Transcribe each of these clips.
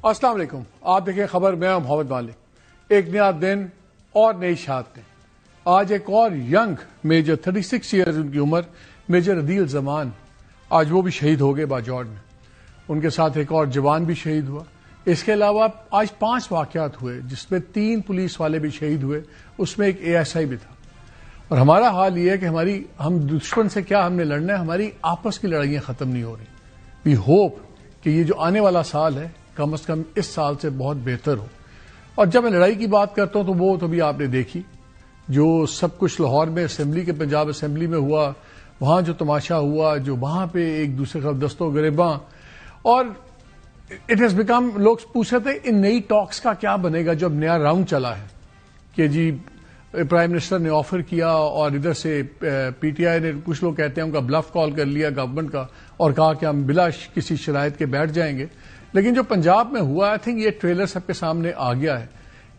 السلام علیکم. آپ دیکھیں خبر. میں ہوں محمد مالک. ایک نیا دن اور نئی شہادتیں. آج ایک اور ینگ میجر 36 ایئرز ان کی عمر میجر عدیل زمان آج وہ بھی شہید ہو گئے باجوڑ میں. ان کے ساتھ ایک اور جوان بھی شہید ہوا. اس کے علاوہ آج 5 واقعات ہوئے جس میں 3 پولیس والے بھی شہید ہوئے. اس میں ایک ASI بھی تھا. اور ہمارا حال یہ ہے کہ ہم دشمن سے کیا ہم نے لڑنا ہے, ہماری آپس کی لڑائیاں ختم نہیں ہو رہی. وی ہوپ کہ یہ جو آنے والا سال ہے کم از کم اس سال سے بہت بہتر ہو. اور جب میں لڑائی کی بات کرتا ہوں تو وہ تو بھی آپ نے دیکھی جو سب کچھ لاہور میں اسمبلی کے پنجاب اسمبلی میں ہوا, وہاں جو تماشا ہوا, جو وہاں پہ ایک دوسرے کا دست و گریباں. اور اٹ ہیز بیکم, لوگ پوچھ رہے تھے ان نئی ٹاکس کا کیا بنے گا جو اب نیا راؤنڈ چلا ہے کہ جی پرائم منسٹر نے آفر کیا اور ادھر سے PTI نے, کچھ لوگ کہتے ہیں ان کا بلف کال کر لیا گورنمنٹ کا اور کہا کہ ہم بلا کسی شرائط کے بیٹھ جائیں گے. لیکن جو پنجاب میں ہوا آئی تھنک یہ ٹریلر سب کے سامنے آ گیا ہے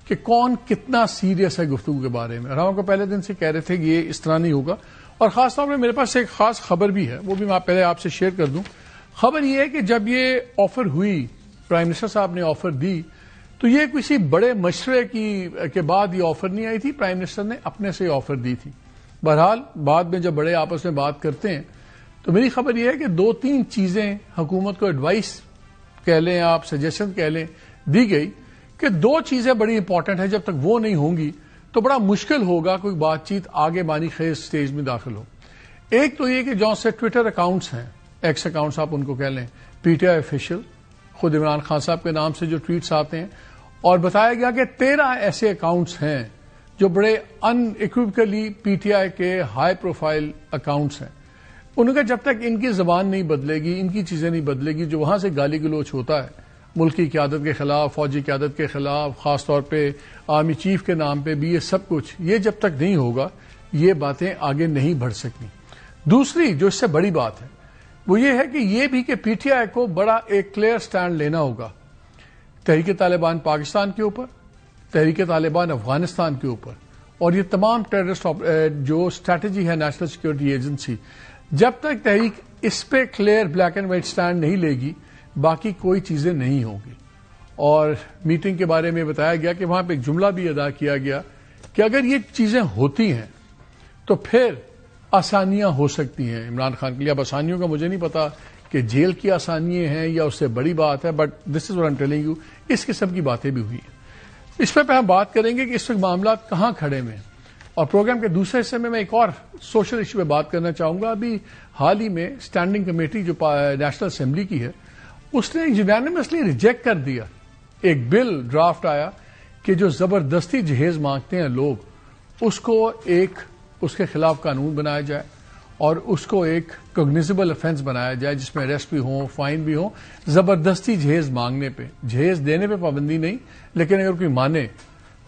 کہ کون کتنا سیریس ہے گفتگو کے بارے میں. اور ہم کو پہلے دن سے کہہ رہے تھے کہ یہ اس طرح نہیں ہوگا. اور خاص طور پہ میرے پاس ایک خاص خبر بھی ہے, وہ بھی میں پہلے آپ سے شیئر کر دوں. خبر یہ ہے کہ جب یہ آفر ہوئی, پرائم منسٹر صاحب نے آفر دی, تو یہ کسی بڑے مشورے کے بعد یہ آفر نہیں آئی تھی. پرائم منسٹر نے اپنے سے آفر دی تھی. بہرحال بعد میں جب بڑے آپس میں بات کرتے ہیں تو میری خبر یہ ہے کہ 2-3 چیزیں حکومت کو ایڈوائس کہہ لیں, آپ سجیشن کہہ لیں, دی گئی کہ 2 چیزیں بڑی امپورٹنٹ ہیں. جب تک وہ نہیں ہوں گی تو بڑا مشکل ہوگا کوئی بات چیت آگے بانی خیز سٹیج میں داخل ہو. ایک تو یہ کہ جو سے ٹویٹر اکاؤنٹس ہیں, ایکس اکاؤنٹس آپ ان کو کہہ لیں, PTI آفیشیل, خود عمران خان صاحب کے نام سے جو ٹویٹس آتے ہیں, اور بتایا گیا کہ 13 ایسے اکاؤنٹس ہیں جو بڑے ان ایکویکلی PTI کے ہائی پروفائل اکاؤنٹس ہیں. ان کا جب تک ان کی زبان نہیں بدلے گی, ان کی چیزیں نہیں بدلے گی, جو وہاں سے گالی گلوچ ہوتا ہے ملکی قیادت کے خلاف, فوجی قیادت کے خلاف, خاص طور پہ آرمی چیف کے نام پہ بھی, یہ سب کچھ یہ جب تک نہیں ہوگا یہ باتیں آگے نہیں بڑھ سکتی. دوسری جو اس سے بڑی بات ہے وہ یہ ہے کہ یہ بھی کہ PTI کو بڑا ایک کلیئر سٹینڈ لینا ہوگا تحریک طالبان پاکستان کے اوپر, تحریک طالبان افغانستان کے اوپر, اور یہ تمام ٹیررسٹ جو اسٹریٹجی ہے نیشنل سیکورٹی ایجنسی. جب تک تحریک اس پہ clear black and white stand نہیں لے گی باقی کوئی چیزیں نہیں ہوگی. اور میٹنگ کے بارے میں بتایا گیا کہ وہاں پہ ایک جملہ بھی ادا کیا گیا کہ اگر یہ چیزیں ہوتی ہیں تو پھر آسانیاں ہو سکتی ہیں عمران خان کے لیے. اب آسانیوں کا مجھے نہیں پتا کہ جیل کی آسانیاں ہیں یا اس سے بڑی بات ہے, but this is what I am telling you. اس قسم کی باتیں بھی ہوئی ہیں. اس پہ ہم بات کریں گے کہ اس وقت معاملات کہاں کھڑے ہوئے ہیں. اور پروگرام کے دوسرے حصے میں ایک اور سوشل ایشو پہ بات کرنا چاہوں گا. ابھی حال ہی میں اسٹینڈنگ کمیٹی جو نیشنل اسمبلی کی ہے اس نے یونینیمسلی ریجیکٹ کر دیا ایک بل ڈرافٹ آیا کہ جو زبردستی جہیز مانگتے ہیں لوگ, اس کو اس کے خلاف قانون بنایا جائے اور اس کو ایک کوگنیزیبل افینس بنایا جائے جس میں اریسٹ بھی ہوں, فائن بھی ہوں. زبردستی جہیز مانگنے پہ, جہیز دینے پہ پابندی نہیں, لیکن اگر کوئی مانے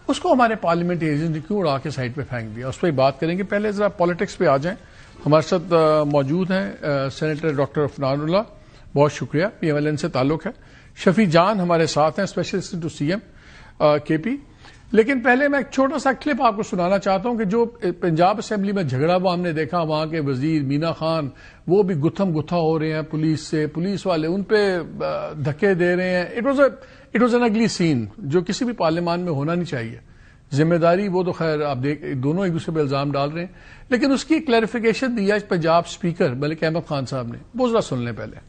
اس کو ہمارے پارلیمنٹ ایجنٹ نے کیوں اڑا کے سائڈ پہ پھینک دیا, اس پہ بات کریں گے. پہلے ذرا پالیٹکس پہ آ جائیں. ہمارے ساتھ موجود ہیں سینیٹر ڈاکٹر عفنان اللہ, بہت شکریہ, PMLN سے تعلق ہے. شفیع جان ہمارے ساتھ ہیں, special assistant to CM KP. لیکن پہلے میں ایک چھوٹا سا کلپ آپ کو سنانا چاہتا ہوں کہ جو پنجاب اسمبلی میں جھگڑا ہوا ہم نے دیکھا, وہاں کے وزیر مینا خان وہ بھی گتھم گتھا ہو رہے ہیں پولیس سے, پولیس والے ان پہ دھکے دے رہے ہیں. اٹ واز این اگلی سین جو کسی بھی پارلیمان میں ہونا نہیں چاہیے. ذمہ داری وہ تو خیر آپ دونوں ایک دوسرے پہ الزام ڈال رہے ہیں, لیکن اس کی کلیریفیکیشن دی ہے پنجاب اسپیکر ملک احمد خان صاحب نے. وہ ذرا سن لیں پہلے.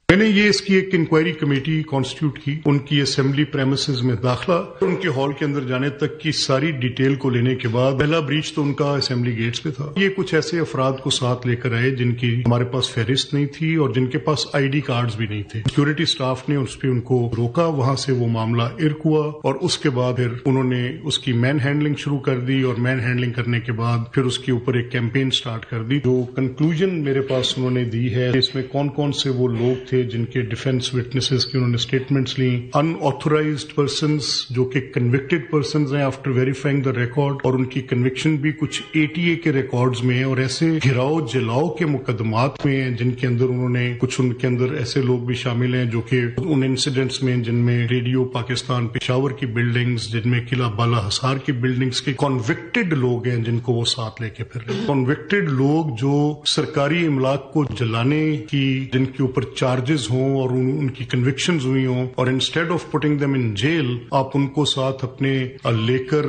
میں نے اس کی ایک انکوائری کمیٹی کانسٹیٹیوٹ کی. ان کی اسمبلی پریمیسز میں داخلہ, ان کے ہال کے اندر جانے تک کی ساری ڈیٹیل کو لینے کے بعد پہلا بریچ تو ان کا اسمبلی گیٹس پہ تھا. یہ کچھ ایسے افراد کو ساتھ لے کر آئے جن کی ہمارے پاس فہرست نہیں تھی اور جن کے پاس ID کارڈز بھی نہیں تھے. سیکورٹی سٹاف نے اس پہ ان کو روکا, وہاں سے وہ معاملہ ارک ہوا اور اس کے بعد پھر انہوں نے اس کی مین ہینڈلنگ شروع کر دی. اور مین ہینڈلنگ کرنے کے بعد پھر اس کے اوپر ایک کیمپین سٹارٹ کر دی. جو کنکلوژن میرے پاس انہوں نے دی ہے اس میں کون کون سے وہ لوگ تھے جن کے ڈیفینس وٹنسز کی انہوں نے اسٹیٹمنٹس لی, ان آتھورائزڈ پرسنز جو کہ کنوکٹڈ پرسنز ہیں آفٹر ویریفائنگ دا ریکارڈ, اور ان کی کنوکشن بھی کچھ ATA کے ریکارڈز میں ہیں, اور ایسے گھراؤ جلاؤ کے مقدمات میں ہیں جن کے اندر انہوں نے کچھ, ان کے اندر ایسے لوگ بھی شامل ہیں جو کہ ان انسیڈنٹس میں جن میں ریڈیو پاکستان پشاور کی بلڈنگز, جن میں قلعہ بالا حصار کی بلڈنگز کے کنوکٹڈ لوگ ہیں جن کو وہ ساتھ لے کے پھر کنوکٹڈ لوگ جو سرکاری املاک کو جلانے کی, جن کے اوپر چارجز چارجز ہوں اور ان کی کنوکشنز ہوئی ہوں، اور instead of putting them in jail آپ ان کو ساتھ اپنے لے کر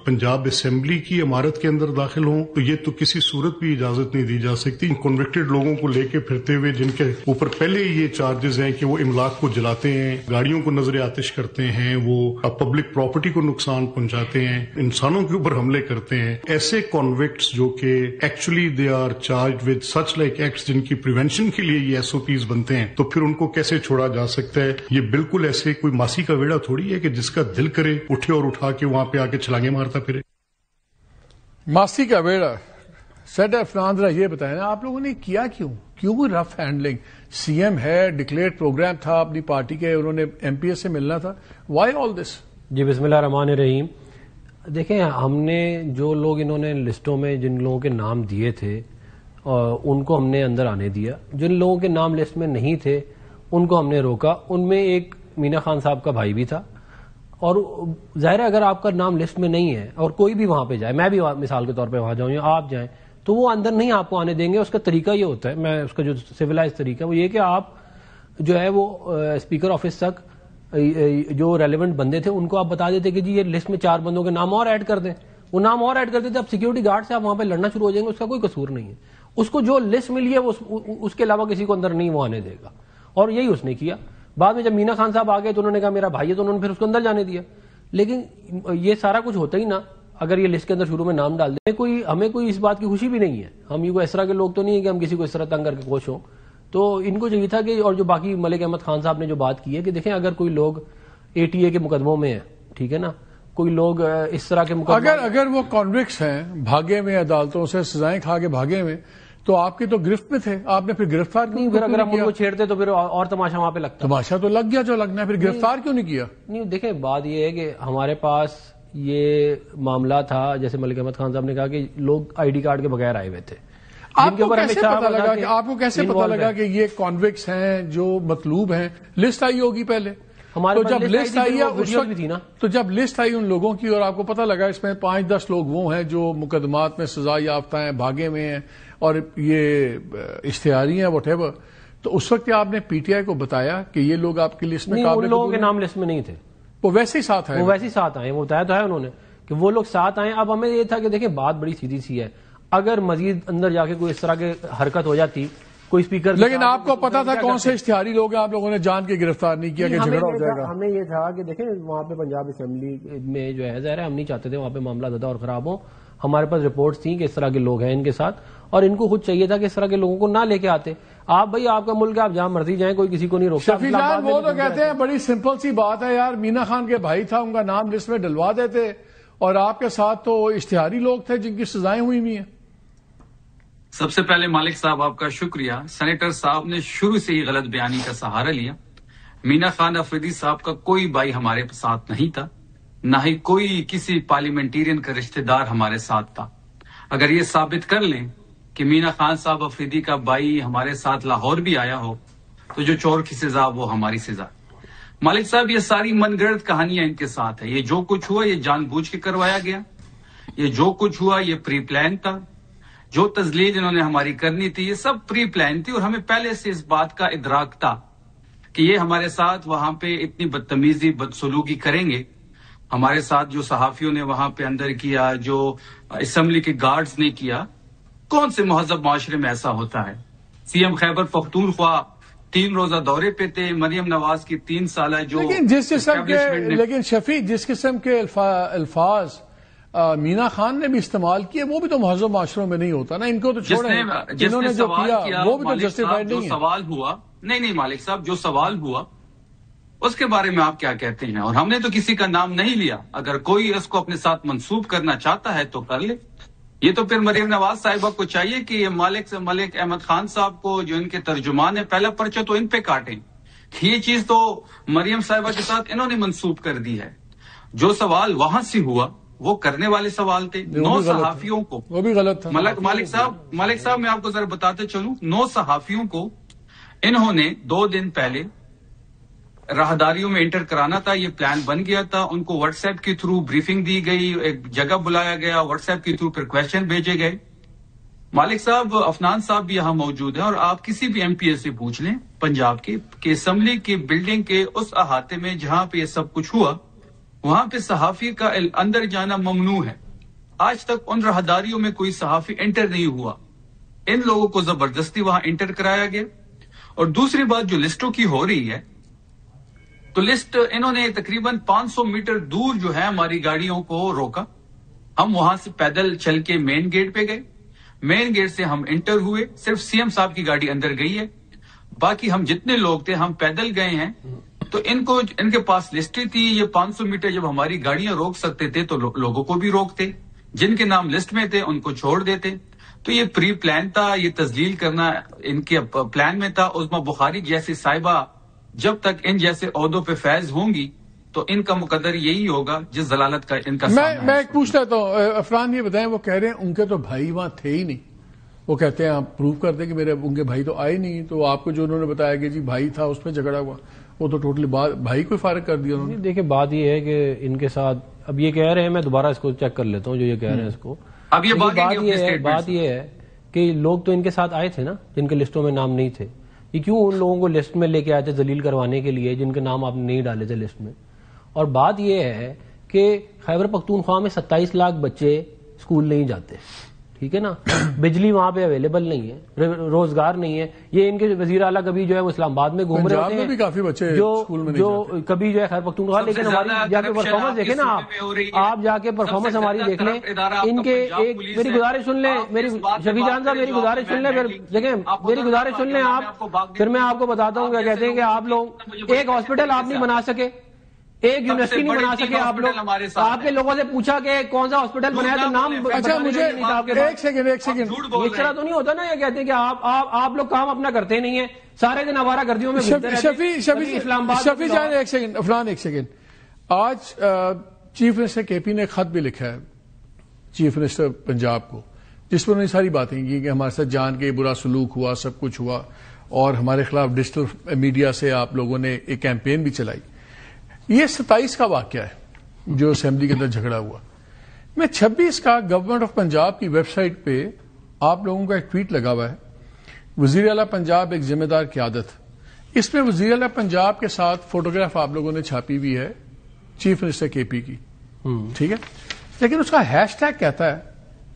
پنجاب اسمبلی کی عمارت کے اندر داخل ہوں، تو یہ تو کسی صورت بھی اجازت نہیں دی جا سکتی. کنوکٹڈ لوگوں کو لے کے پھرتے ہوئے جن کے اوپر پہلے یہ چارجز ہیں کہ وہ املاک کو جلاتے ہیں، گاڑیوں کو نظر آتش کرتے ہیں، وہ پبلک پراپرٹی کو نقصان پہنچاتے ہیں، انسانوں کے اوپر حملے کرتے ہیں، ایسے کنوکٹس جو کہ actually they are charged with such like acts جن کی پریونشن کے لیے یہ SOPs بنتے ہیں، تو پھر ان کو کیسے چھوڑا جا سکتا ہے؟ یہ بالکل ایسے کوئی ماسی کا ویڑا تھوڑی ہے کہ جس کا دل کرے اٹھے اور اٹھا کے وہاں پہ آ کے چھلانگے مارتا پھرے. ماسی کا بیڑا. سیٹ افنان ذرا یہ بتائیں نا، آپ لوگوں نے کیا کیوں رف ہینڈلنگ؟ CM ہے، ڈکلیئر پروگرام تھا اپنی پارٹی کے، انہوں نے MPS سے ملنا تھا. وائی آل دس؟ جی بسم اللہ الرحمن الرحیم. دیکھیں ہم نے جو لوگ انہوں نے لسٹوں میں جن لوگوں کے نام دیے تھے ان کو ہم نے اندر آنے دیا. جن لوگوں کے نام لسٹ میں نہیں تھے ان کو ہم نے روکا. ان میں ایک مینا خان صاحب کا بھائی بھی تھا، اور ظاہر ہے اگر آپ کا نام لسٹ میں نہیں ہے اور کوئی بھی وہاں پہ جائے، میں بھی مثال کے طور پہ وہاں جاؤں یا آپ جائیں، تو وہ اندر نہیں آپ کو آنے دیں گے. اس کا طریقہ یہ ہوتا ہے، میں اس کا جو سویلائز طریقہ وہ یہ کہ آپ جو ہے وہ اسپیکر آفس تک جو ریلیونٹ بندے تھے ان کو آپ بتا دیتے کہ جی یہ لسٹ میں 4 بندوں کے نام اور ایڈ کر دیں. وہ نام اور ایڈ کر دیتے، اب سیکورٹی گارڈ سے آپ وہاں پہ لڑنا شروع ہو جائیں گے، اس کا کوئی قصور نہیں ہے. اس کو جو لسٹ ملی ہے اس کے علاوہ کسی کو اندر نہیں وہ آنے دے گا، اور یہی اس نے کیا. بعد میں جب مینا خان صاحب آ گئے تو انہوں نے کہا میرا بھائی ہے، تو انہوں نے پھر اس کو اندر جانے دیا. لیکن یہ سارا کچھ ہوتا ہی نا اگر یہ لسٹ کے اندر شروع میں نام ڈال دیں. ہمیں کوئی اس بات کی خوشی بھی نہیں ہے، ہم یہ کوئی اس طرح کے لوگ تو نہیں ہیں کہ ہم کسی کو اس طرح تنگ کر کے خوش ہوں. تو ان کو چاہیے تھا کہ، اور جو باقی ملک احمد خان صاحب نے جو بات کی ہے کہ دیکھیں اگر کوئی لوگ ATA کے مقدموں میں ہیں، ٹھیک ہے نا، کوئی لوگ اس طرح کے مقدمے اگر وہ کانوکٹس ہیں بھاگے میں عدالتوں سے سزائیں کھا کے بھاگے میں، تو آپ کے تو گرفت میں تھے، آپ نے پھر گرفتار کیوں نہیں پھر اگر ہم ان کو چھیڑتے تو پھر اور تماشا وہاں پہ لگتا. تماشا تو لگ گیا جو لگنا ہے، پھر گرفتار کیوں نہیں کیا؟ نہیں دیکھیں بات یہ ہے کہ ہمارے پاس یہ معاملہ تھا، جیسے ملک احمد خان صاحب نے کہا کہ لوگ ID کارڈ کے بغیر آئے ہوئے تھے. آپ کو کیسے پتا لگا کہ یہ کانوکٹس ہیں جو مطلوب ہیں؟ لسٹ آئی ہوگی پہلے، تو جب لسٹ آئی ہے تو جب لسٹ آئی ان لوگوں کی اور آپ کو پتہ لگا اس میں 5-10 لوگ وہ ہیں جو مقدمات میں سزا یافتہ ہیں، بھاگے میں ہیں اور یہ اشتہاری ہیں وٹ ایور، تو اس وقت آپ نے PTI کو بتایا کہ یہ لوگ آپ کی لسٹ میں نہیں، ان لوگوں کے نام لسٹ میں نہیں تھے، وہ ویسے ہی ساتھ آئے، وہ ویسے ہی ساتھ آئے، وہ بتایا تو ہے انہوں نے کہ وہ لوگ ساتھ آئے. اب ہمیں یہ تھا کہ دیکھیں بات بڑی سیدھی سی ہے، اگر مزید اندر جا کے کوئی اس طرح کی حرکت ہو جاتی کوئی اسپیکر، لیکن آپ کو پتا تھا کون سے اشتہاری لوگ ہیں، آپ لوگوں نے جان کے گرفتار نہیں کیا کہ جھگڑا ہو جائے گا. ہمیں یہ تھا کہ دیکھیں وہاں پہ پنجاب اسمبلی میں جو ہے ظاہر ہے ہم نہیں چاہتے تھے وہاں پہ معاملہ زیادہ اور خراب ہو. ہمارے پاس رپورٹس تھیں کہ اس طرح کے لوگ ہیں ان کے ساتھ، اور ان کو خود چاہیے تھا کہ اس طرح کے لوگوں کو نہ لے کے آتے. آپ بھائی آپ کا ملک ہے، آپ جہاں مرضی جائیں، کوئی کسی کو نہیں روکتا. شفیع جان وہ تو کہتے ہیں بڑی سمپل سی بات ہے یار، مینا خان کے بھائی تھا، ان کا نام لسٹ میں ڈلوا دیتے، اور آپ کے ساتھ تو اشتہاری لوگ تھے جن کی سزائیں ہوئی نہیں ہیں. سب سے پہلے مالک صاحب آپ کا شکریہ. سینیٹر صاحب نے شروع سے ہی غلط بیانی کا سہارا لیا. مینا خان افریدی صاحب کا کوئی بھائی ہمارے ساتھ نہیں تھا، نہ ہی کوئی کسی پارلیمنٹیرین کا رشتہ دار ہمارے ساتھ تھا. اگر یہ ثابت کر لیں کہ مینا خان صاحب افریدی کا بھائی ہمارے ساتھ لاہور بھی آیا ہو تو جو چور کی سزا وہ ہماری سزا. مالک صاحب یہ ساری من گڑت کہانیاں ان کے ساتھ ہے. یہ جو کچھ ہوا یہ جان بوجھ کے کروایا گیا، یہ جو کچھ ہوا یہ پری پلان تھا. جو تذلیل انہوں نے ہماری کرنی تھی یہ سب پری پلان تھی، اور ہمیں پہلے سے اس بات کا ادراک تھا کہ یہ ہمارے ساتھ وہاں پہ اتنی بدتمیزی بدسلوکی کریں گے. ہمارے ساتھ جو صحافیوں نے وہاں پہ اندر کیا، جو اسمبلی کے گارڈز نے کیا، کون سے مہذب معاشرے میں ایسا ہوتا ہے؟ CM خیبر پختونخوا 3 روزہ دورے پہ تھے، مریم نواز کی 3 سالہ جو لیکن شفیع جس قسم کے الفاظ مینا خان نے بھی استعمال کیے وہ بھی تو مہذب معاشروں میں نہیں ہوتا نا. ان کو تو چھوڑیں، جنہوں نے جو کیا وہ بھی تو جسٹیفائڈ نہیں ہے. سوال ہوا نہیں مالک صاحب، جو سوال ہوا اس کے بارے میں آپ کیا کہتے ہیں؟ اور ہم نے تو کسی کا نام نہیں لیا. اگر کوئی اس کو اپنے ساتھ منسوب کرنا چاہتا ہے تو کر لے. یہ تو پھر مریم نواز صاحبہ کو چاہیے کہ یہ ملک احمد خان صاحب کو جو ان کے ترجمان ہے پہلا پرچہ تو ان پہ کاٹیں. یہ چیز تو مریم صاحبہ کے ساتھ انہوں نے منسوب کر دی ہے. جو سوال وہاں سے ہوا وہ کرنے والے سوال تھے. 9 صحافیوں کو، وہ بھی غلط تھا. مالک صاحب میں آپ کو ذرا بتاتے چلوں، 9 صحافیوں کو انہوں نے 2 دن پہلے راہداریوں میں انٹر کرانا تھا. یہ پلان بن گیا تھا. ان کو واٹس ایپ کے تھرو بریفنگ دی گئی، ایک جگہ بلایا گیا، واٹس ایپ کے تھرو پھر کویشچن بھیجے گئے. مالک صاحب افنان صاحب بھی یہاں موجود ہیں، اور آپ کسی بھی MPS سے پوچھ لیں پنجاب کی کہ اسمبلی کی بلڈنگ کے اس احاطے میں جہاں پہ یہ سب کچھ ہوا وہاں پہ صحافی کا اندر جانا ممنوع ہے. آج تک ان راہداریوں میں کوئی صحافی انٹر نہیں ہوا. ان لوگوں کو زبردستی وہاں انٹر کرایا گیا. اور دوسری بات جو لسٹوں کی ہو رہی ہے تو لسٹ انہوں نے تقریباً 500 میٹر دور جو ہے ہماری گاڑیوں کو روکا. ہم وہاں سے پیدل چل کے مین گیٹ پہ گئے. مین گیٹ سے ہم انٹر ہوئے. صرف سی ایم صاحب کی گاڑی اندر گئی ہے. باقی ہم جتنے لوگ تھے ہم پیدل گئے ہیں. تو ان کے پاس لسٹ تھی. یہ 500 میٹر جب ہماری گاڑیاں روک سکتے تھے تو لوگوں کو بھی روکتے. جن کے نام لسٹ میں تھے ان کو چھوڑ دیتے. تو یہ پری پلان تھا. یہ تذلیل کرنا ان کے پلان میں تھا. عظما بخاری جیسی صاحبہ جب تک ان جیسے عہدوں پہ فیض ہوں گی تو ان کا مقدر یہی ہوگا جس ضلالت کا ان کا میں ایک پوچھ لیتا ہوں. عفران یہ بتائیں, وہ کہہ رہے ہیں ان کے تو بھائی وہاں تھے ہی نہیں. وہ کہتے ہیں آپ پروف کر دیں کہ ان کے بھائی تو آئے نہیں. تو آپ کو جو انہوں نے بتایا کہ جی بھائی تھا اس میں جھگڑا ہوا, وہ تو ٹوٹلی بھائی کو فارغ کر دیا انہوں نے. دیکھیں بات یہ ہے کہ ان کے ساتھ اب یہ کہہ رہے ہیں, میں دوبارہ اس کو چیک کر لیتا ہوں جو یہ کہہ رہے ہیں اس کو. اب یہ بات یہ ہے کہ لوگ تو ان کے ساتھ آئے تھے نا جن کے لسٹوں میں نام نہیں تھے. یہ کیوں ان لوگوں کو لسٹ میں لے کے آئے تھے ذلیل کروانے کے لیے جن کے نام آپ نے نہیں ڈالے تھے لسٹ میں. اور بات یہ ہے کہ خیبر پختونخوا میں 27 لاکھ بچے اسکول نہیں جاتے, ٹھیک ہے نا. بجلی وہاں پہ اویلیبل نہیں ہے, روزگار نہیں ہے. یہ ان کے وزیر اعلیٰ کبھی جو ہے وہ اسلام آباد میں گھوم رہے ہوتے ہیں کافی بچے جو کبھی جو ہے خیبر پختونخوا, لیکن ہماری جا کے پرفارمنس دیکھیں نا آپ جا کے پرفارمنس ہماری دیکھ لیں. ان کے ایک میری گزارش سن لیں, میری شفیع جان صاحب میری گزارش سن لیں, پھر دیکھیں میری گزارش سن لیں آپ, پھر میں آپ کو بتاتا ہوں کیا کہتے ہیں کہ آپ لوگ ایک ہاسپٹل آپ نہیں بنا سکے, ایک یونیورسٹی نہیں بنا سکے آپ لوگ. آپ کے لوگوں سے پوچھا کہ کون سا ہاسپٹل بنایا تو نام. اچھا مجھے ایک سیکنڈ اس طرح تو نہیں ہوتا نا. یہ کہتے ہیں کہ آپ لوگ کام اپنا کرتے نہیں ہیں, سارے دن آوارہ گردیوں میں اسلام آباد. شفیع جان ایک سیکنڈ, عفران ایک سیکنڈ. آج چیف منسٹر کے پی نے خط بھی لکھا ہے چیف منسٹر پنجاب کو, جس پر انہوں نے ساری باتیں کی کہ ہمارے ساتھ جان کے برا سلوک ہوا, سب کچھ ہوا, اور ہمارے خلاف ڈیجیٹل میڈیا سے آپ لوگوں نے ایک کیمپین بھی چلائی. یہ 27 کا واقعہ ہے جو اسمبلی کے اندر جھگڑا ہوا. میں 26 کا گورنمنٹ آف پنجاب کی ویب سائٹ پہ آپ لوگوں کا ایک ٹویٹ لگا ہوا ہے, وزیر اعلیٰ پنجاب ایک ذمہ دار قیادت. اس میں وزیر اعلیٰ پنجاب کے ساتھ فوٹوگراف آپ لوگوں نے چھاپی ہوئی ہے چیف منسٹر کے پی کی, ٹھیک ہے, لیکن اس کا ہیش ٹیگ کہتا ہے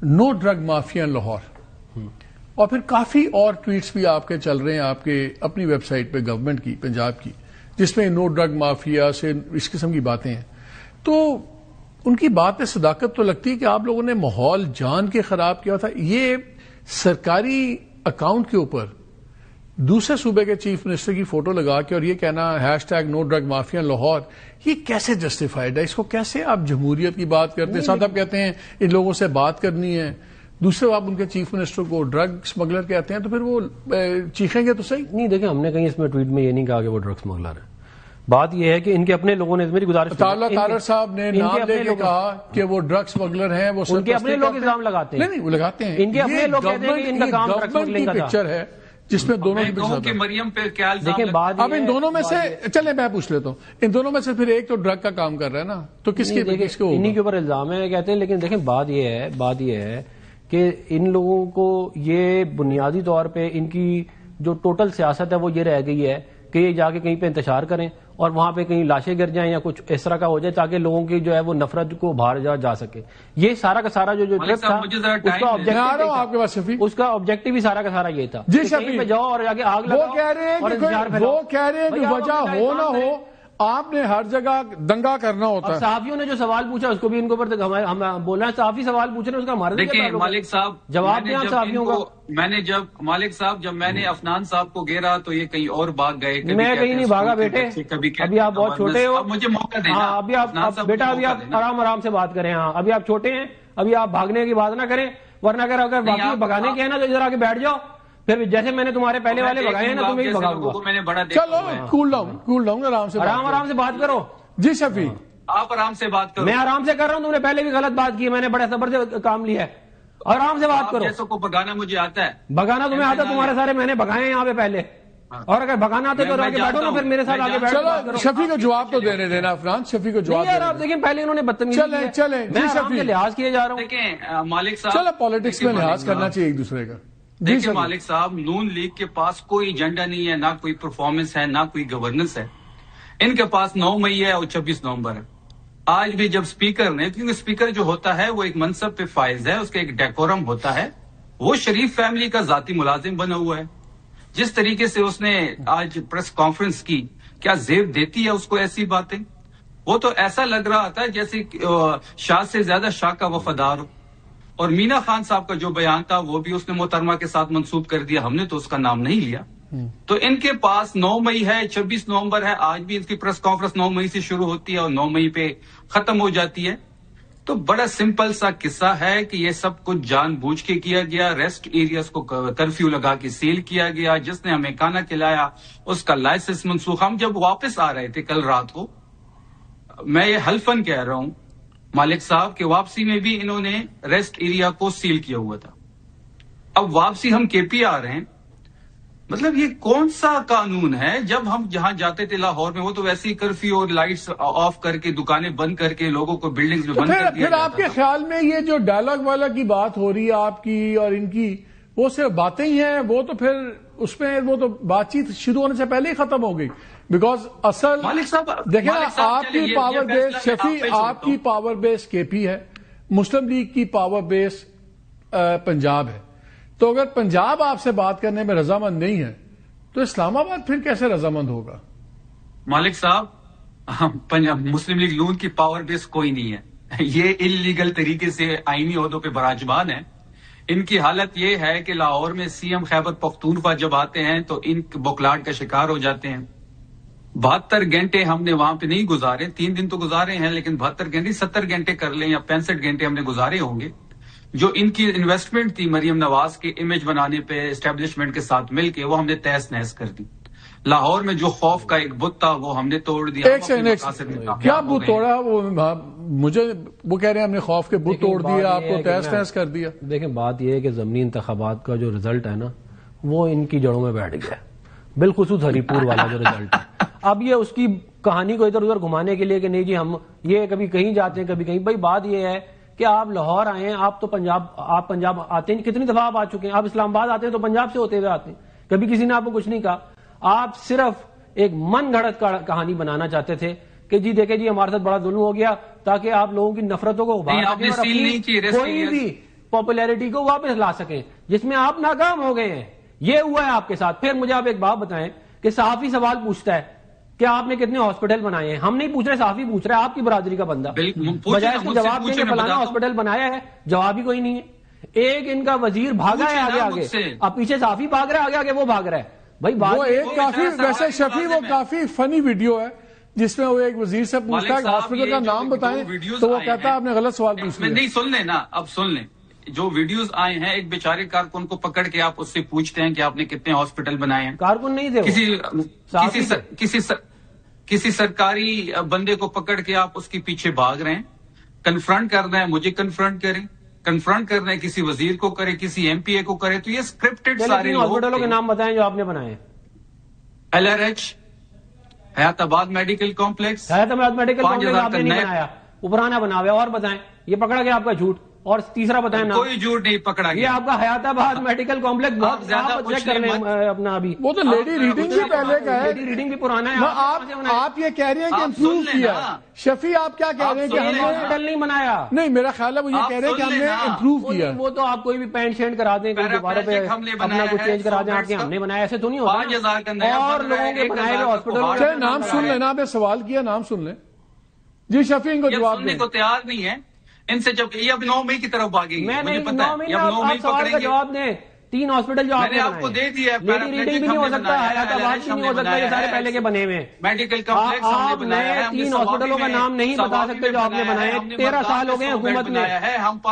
نو ڈرگ مافیا ان لاہور. اور پھر کافی اور ٹویٹس بھی آپ کے چل رہے ہیں آپ کے اپنی ویب سائٹ پہ گورنمنٹ کی پنجاب کی, جس میں نو ڈرگ مافیا سے اس قسم کی باتیں ہیں. تو ان کی بات پہ صداقت تو لگتی ہے کہ آپ لوگوں نے ماحول جان کے خراب کیا تھا. یہ سرکاری اکاؤنٹ کے اوپر دوسرے صوبے کے چیف منسٹر کی فوٹو لگا کے اور یہ کہنا ہیش ٹیگ نو ڈرگ مافیا لاہور, یہ کیسے جسٹیفائڈ ہے؟ اس کو کیسے آپ جمہوریت کی بات کرتے ہیں؟ ساتھ آپ کہتے ہیں ان لوگوں سے بات کرنی ہے, دوسرے آپ ان کے چیف منسٹر کو ڈرگ اسمگلر کہتے ہیں, تو پھر وہ چیخیں گے تو صحیح نہیں. دیکھیں ہم نے کہیں اس میں ٹویٹ میں یہ نہیں کہا کہ وہ ڈرگ اسمگلر ہے. بات یہ ہے کہ ان کے اپنے لوگوں نے, میری گزارش, تارڑ صاحب نے نام لے کے کہا کہ وہ ڈرگ اسمگلر ہیں, وہ ان کے اپنے لوگ الزام لگاتے ہیں. نہیں وہ لگاتے ہیں, ان کے اپنے لوگ کہتے ہیں کہ ان کا کام ڈرگ اسمگلنگ کا تھا. پکچر ہے جس میں دونوں کی مریم پہ کیا دیکھیں بات. اب ان دونوں میں سے چلے میں پوچھ لیتا ہوں, ان دونوں میں سے پھر ایک تو ڈرگ کا کام کر رہا ہے نا, تو کس کے انہی کے اوپر الزام ہے کہتے ہیں. لیکن دیکھیں بات یہ ہے کہ ان لوگوں کو یہ بنیادی طور پہ ان کی جو ٹوٹل سیاست ہے وہ یہ رہ گئی ہے کہ یہ جا کے کہیں پہ انتشار کریں اور وہاں پہ کہیں لاشیں گر جائیں یا کچھ اس طرح کا ہو جائے تاکہ لوگوں کی جو ہے وہ نفرت کو باہر جا سکے. یہ سارا کا سارا جو ٹرپ تھا اس کا آبجیکٹو ہی سارا کا سارا یہ تھا. جی شفیع پہ جاؤ اور جا کے آگ لگاؤ. وہ کہہ رہے ہیں کہ وجہ ہو نہ ہو آپ نے ہر جگہ دنگا کرنا ہوتا ہے. صحافیوں نے جو سوال پوچھا اس کو بھی ان کے اوپر ہم بول رہے ہیں, صحافی سوال پوچھ رہے ہیں, اس کا ہمارا دیکھیں مالک صاحب جواب دیں صحافیوں کو. میں نے جب مالک صاحب جب میں نے افنان صاحب کو گھیرا تو یہ کہیں اور بھاگ گئے. میں کہیں نہیں بھاگا بیٹے, ابھی آپ بہت چھوٹے ہو, مجھے موقع دیں. ہاں ابھی آپ بیٹا ابھی آپ آرام سے بات کریں. ہاں ابھی آپ چھوٹے ہیں, ابھی آپ بھاگنے کی بات نہ کریں, ورنہ اگر باقی بھگانے کے ہیں نا تو ادھر آ کے بیٹھ جاؤ, پھر جیسے میں نے تمہارے پہلے والے بگائے ہیں نا تمہیں بھی بگاؤں گا. چلو کول ڈاؤن آرام سے بات کرو. جی شفیع آپ آرام سے بات کرو. میں آرام سے کر رہا ہوں, تم نے پہلے بھی غلط بات کی, میں نے بڑے صبر سے کام لیا ہے. آرام سے بات کرو. جیسوں کو بگانا مجھے آتا ہے, بگانا تمہیں آتا ہے, تمہارے سارے میں نے بگائے ہیں یہاں پہ پہلے, اور اگر بگانا آتے تو آگے بیٹھو نا, پھر میرے ساتھ آگے بیٹھو. شفیع کو جواب تو دینے دینا عفران, شفیع کو جواب یار. آپ دیکھیں پہلے انہوں نے بدتمیزی چلیں میں لحاظ کیے جا رہا ہوں. دیکھیں مالک صاحب چلو پالیٹکس میں لحاظ کرنا چاہیے ایک دوسرے کا. دیکھیے مالک صاحب، نون لیگ کے پاس کوئی ایجنڈا نہیں ہے، نہ کوئی پرفارمنس ہے، نہ کوئی گورننس ہے. ان کے پاس 9 مئی ہے اور 26 نومبر ہے. آج بھی جب اسپیکر نے، کیونکہ اسپیکر جو ہوتا ہے وہ ایک منصب پہ فائز ہے، اس کا ایک ڈیکورم ہوتا ہے، وہ شریف فیملی کا ذاتی ملازم بنا ہوا ہے. جس طریقے سے اس نے آج پریس کانفرنس کی، کیا زیب دیتی ہے اس کو ایسی باتیں؟ وہ تو ایسا لگ رہا تھا جیسے شاہ سے زیادہ شاہ کا وفادار ہو. اور مینا خان صاحب کا جو بیان تھا وہ بھی اس نے محترمہ کے ساتھ منسوب کر دیا، ہم نے تو اس کا نام نہیں لیا. تو ان کے پاس 9 مئی ہے، 26 نومبر ہے. آج بھی ان کی پریس کانفرنس 9 مئی سے شروع ہوتی ہے اور 9 مئی پہ ختم ہو جاتی ہے. تو بڑا سمپل سا قصہ ہے کہ یہ سب کچھ جان بوجھ کے کیا گیا. ریسٹ ایریاز کو کرفیو لگا کے سیل کیا گیا. جس نے ہمیں کھانا کھلایا اس کا لائسنس منسوخ. ہم جب واپس آ رہے تھے کل رات کو، میں یہ حلفاً کہہ رہا ہوں مالک صاحب کہ واپسی میں بھی انہوں نے ریسٹ ایریا کو سیل کیا ہوا تھا. اب واپسی ہم کے پی آ رہے ہیں. مطلب یہ کون سا قانون ہے؟ جب ہم جہاں جاتے تھے لاہور میں، وہ تو ویسے ہی کرفیو اور لائٹس آف کر کے، دکانیں بند کر کے، لوگوں کو بلڈنگز میں بند کر دیا. پھر آپ کے خیال میں یہ جو ڈائلاگ والا کی بات ہو رہی ہے آپ کی اور ان کی، وہ صرف باتیں ہی ہیں؟ وہ تو پھر اس میں وہ تو بات چیت شروع ہونے سے پہلے ہی ختم ہو گئی. بیکاز اصل دیکھیں نا، آپ کی پاور بیس شفیع، آپ کی پاور بیس کے پی ہے، مسلم لیگ کی پاور بیس پنجاب ہے. تو اگر پنجاب آپ سے بات کرنے میں رضامند نہیں ہے تو اسلام آباد پھر کیسے رضامند ہوگا؟ مالک صاحب، مسلم لیگ نون کی پاور بیس کوئی نہیں ہے. یہ انلیگل طریقے سے آئینی عہدوں پہ براجمان ہے. ان کی حالت یہ ہے کہ لاہور میں سی ایم خیبر پختونخوا جب آتے ہیں تو ان بوکلاٹ کا شکار ہو جاتے ہیں. 72 گھنٹے ہم نے وہاں پہ نہیں گزارے، 3 دن تو گزارے ہیں، لیکن 72 گھنٹے 70 گھنٹے کر لیں یا 65 گھنٹے ہم نے گزارے ہوں گے. جو ان کی انویسٹمنٹ تھی مریم نواز کے امیج بنانے پہ اسٹیبلشمنٹ کے ساتھ مل کے، وہ ہم نے تہس نہس کر دی. لاہور میں جو خوف کا ایک بت تھا وہ ہم نے توڑ دیا. کیا بت توڑا؟ وہ مجھے وہ کہہ رہے ہیں ہم نے خوف کے بت توڑ دیا، آپ کو تہس نہس کر دیا. دیکھیں بات یہ ہے کہ ضمنی انتخابات کا جو رزلٹ ہے نا، وہ ان کی جڑوں میں بیٹھ گیا، بالخصوص ہری پور والا جو رزلٹ ہے. اب یہ اس کی کہانی کو ادھر ادھر گھمانے کے لیے کہ نہیں جی ہم یہ کبھی کہیں جاتے ہیں کبھی کہیں. بھائی بات یہ ہے کہ آپ لاہور آئے ہیں، آپ تو پنجاب آتے ہیں، کتنی دفعہ آپ آ چکے ہیں. آپ اسلام آباد آتے ہیں تو پنجاب سے ہوتے ہوئے آتے ہیں، کبھی کسی نے آپ کو کچھ نہیں کہا. آپ صرف ایک من گھڑت کہانی بنانا چاہتے تھے کہ جی دیکھیں جی ہمارے ساتھ بڑا ظلم ہو گیا، تاکہ آپ لوگوں کی نفرتوں کو کوئی بھی پاپولیرٹی کو واپس لا سکیں، جس میں آپ ناکام ہو گئے ہیں. یہ ہوا ہے آپ کے ساتھ. پھر مجھے آپ ایک بات بتائیں کہ صحافی سوال پوچھتا ہے کہ آپ نے کتنے ہاسپٹل بنائے ہیں. ہم نہیں پوچھ رہے، صحافی پوچھ رہا ہے، آپ کی برادری کا بندہ. بجائے اس کے جواب دیں کہ فلانا ہاسپٹل بنایا ہے، جواب ہی کوئی نہیں ہے. ایک ان کا وزیر بھاگا ہے آگے آگے، اب پیچھے صحافی بھاگ رہا ہے، آگے آگے وہ بھاگ رہا ہے. بھائی وہ ایک کافی ویسے شفیع وہ کافی فنی ویڈیو ہے جس میں وہ ایک وزیر سے پوچھتا ہے کہ ہاسپٹل کا نام بتائیں تو وہ کہتا ہے آپ نے غلط سوال پوچھ لیا. نہیں سن لیں نا، اب سن لیں. جو ویڈیوز آئے ہیں، ایک بیچارے کارکن کو پکڑ کے آپ اس سے پوچھتے ہیں کہ آپ نے کتنے ہاسپٹل بنائے ہیں. کارکن نہیں تھے، کسی سرکاری بندے کو پکڑ کے آپ اس کے پیچھے بھاگ رہے ہیں. کنفرنٹ کرنا ہے مجھے کنفرنٹ کریں، کنفرنٹ کرنا ہے کسی وزیر کو کرے، کسی ایم پی اے کو کرے. تو یہ اسکرپٹڈ سارے ہاسپٹلوں کے نام بتائیں جو آپ نے بنائے. LRH، حیات آباد میڈیکل کمپلیکس. حیات آباد میڈیکل کمپلیکس آپ نے نہیں بنایا، وہ پرانا بنا ہوا. اور بتائیں، یہ پکڑا گیا آپ کا جھوٹ. اور تیسرا بتائیں نا، کوئی جھوٹ نہیں پکڑا گیا. یہ آپ کا حیات آباد میڈیکل کمپلیکس بہت زیادہ چیک کر لیں اپنا. ابھی وہ تو لیڈی ریڈنگ بھی پہلے کا ہے، لیڈی ریڈنگ بھی پرانا ہے. آپ یہ کہہ رہے ہیں کہ امپروو کیا. شفیع آپ کیا کہہ رہے ہیں کہ ہم نے ہاسپٹل نہیں بنایا؟ نہیں، میرا خیال ہے وہ یہ کہہ رہے ہیں کہ ہم نے امپروو کیا. وہ تو آپ کوئی بھی پینٹ شینٹ کرا دیں، دوبارہ پہ اپنا کچھ چینج کرا دیں، آپ کے ہم نے بنایا، ایسے تو نہیں ہوتا. اور لوگوں کے بنائے ہوئے ہاسپٹل. نام سن لیں نا، آپ نے سوال کیا، نام سن لیں. جی شفیع ان کو جواب دیں. کو تیار نہیں ہے ان سے. جب یہ اب 9 مئی کی طرف بھاگیں گے، میں مجھے پتا ہے. اب 9 مئی پکڑیں گے. جواب دیں. 3 ہاسپٹل جو میں نے آپ کو دے دیا ہے. لیڈی ریڈنگ بھی نہیں ہو سکتا، حیات آباد بھی نہیں ہو سکتا، یہ سارے پہلے کے بنے ہوئے. میڈیکل کمپلیکس ہم نے بنایا ہے. 3 ہاسپٹلوں کا نام نہیں بتا سکتے جو آپ نے بنائے. 13 سال ہو گئے حکومت میں،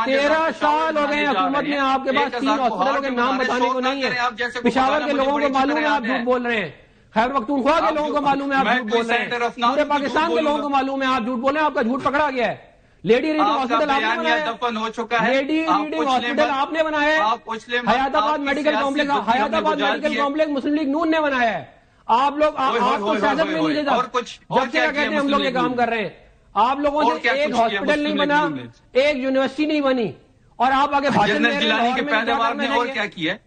13 سال ہو گئے حکومت میں، آپ کے پاس 3 ہاسپٹلوں کے نام بتانے کو نہیں ہے. پشاور کے لوگوں کو معلوم ہے آپ جھوٹ بول رہے ہیں، خیبر پختونخوا کے لوگوں کو معلوم ہے آپ جھوٹ بول رہے ہیں، پورے پاکستان کے لوگوں کو معلوم ہے آپ جھوٹ بول رہے ہیں. آپ کا جھوٹ پکڑا گیا ہے. لیڈی ریڈنگ ہاسپٹل آپ نے بنایا، دفن ہو چکا ہے. لیڈی ریڈنگ ہاسپٹل آپ نے بنایا ہے. حیات آباد میڈیکل کمپلیکس، حیات آباد میڈیکل کمپلیکس مسلم لیگ نون نے بنایا ہے. آپ لوگ آپ کو سیاست میں نہیں لے جاتے. جب سے کہتے ہیں ہم لوگ یہ کام کر رہے ہیں، آپ لوگوں سے ایک ہاسپٹل نہیں بنا، ایک یونیورسٹی نہیں بنی، اور آپ آگے بھاشن دے رہے ہیں. کے پیداوار نے اور کیا کیا ہے؟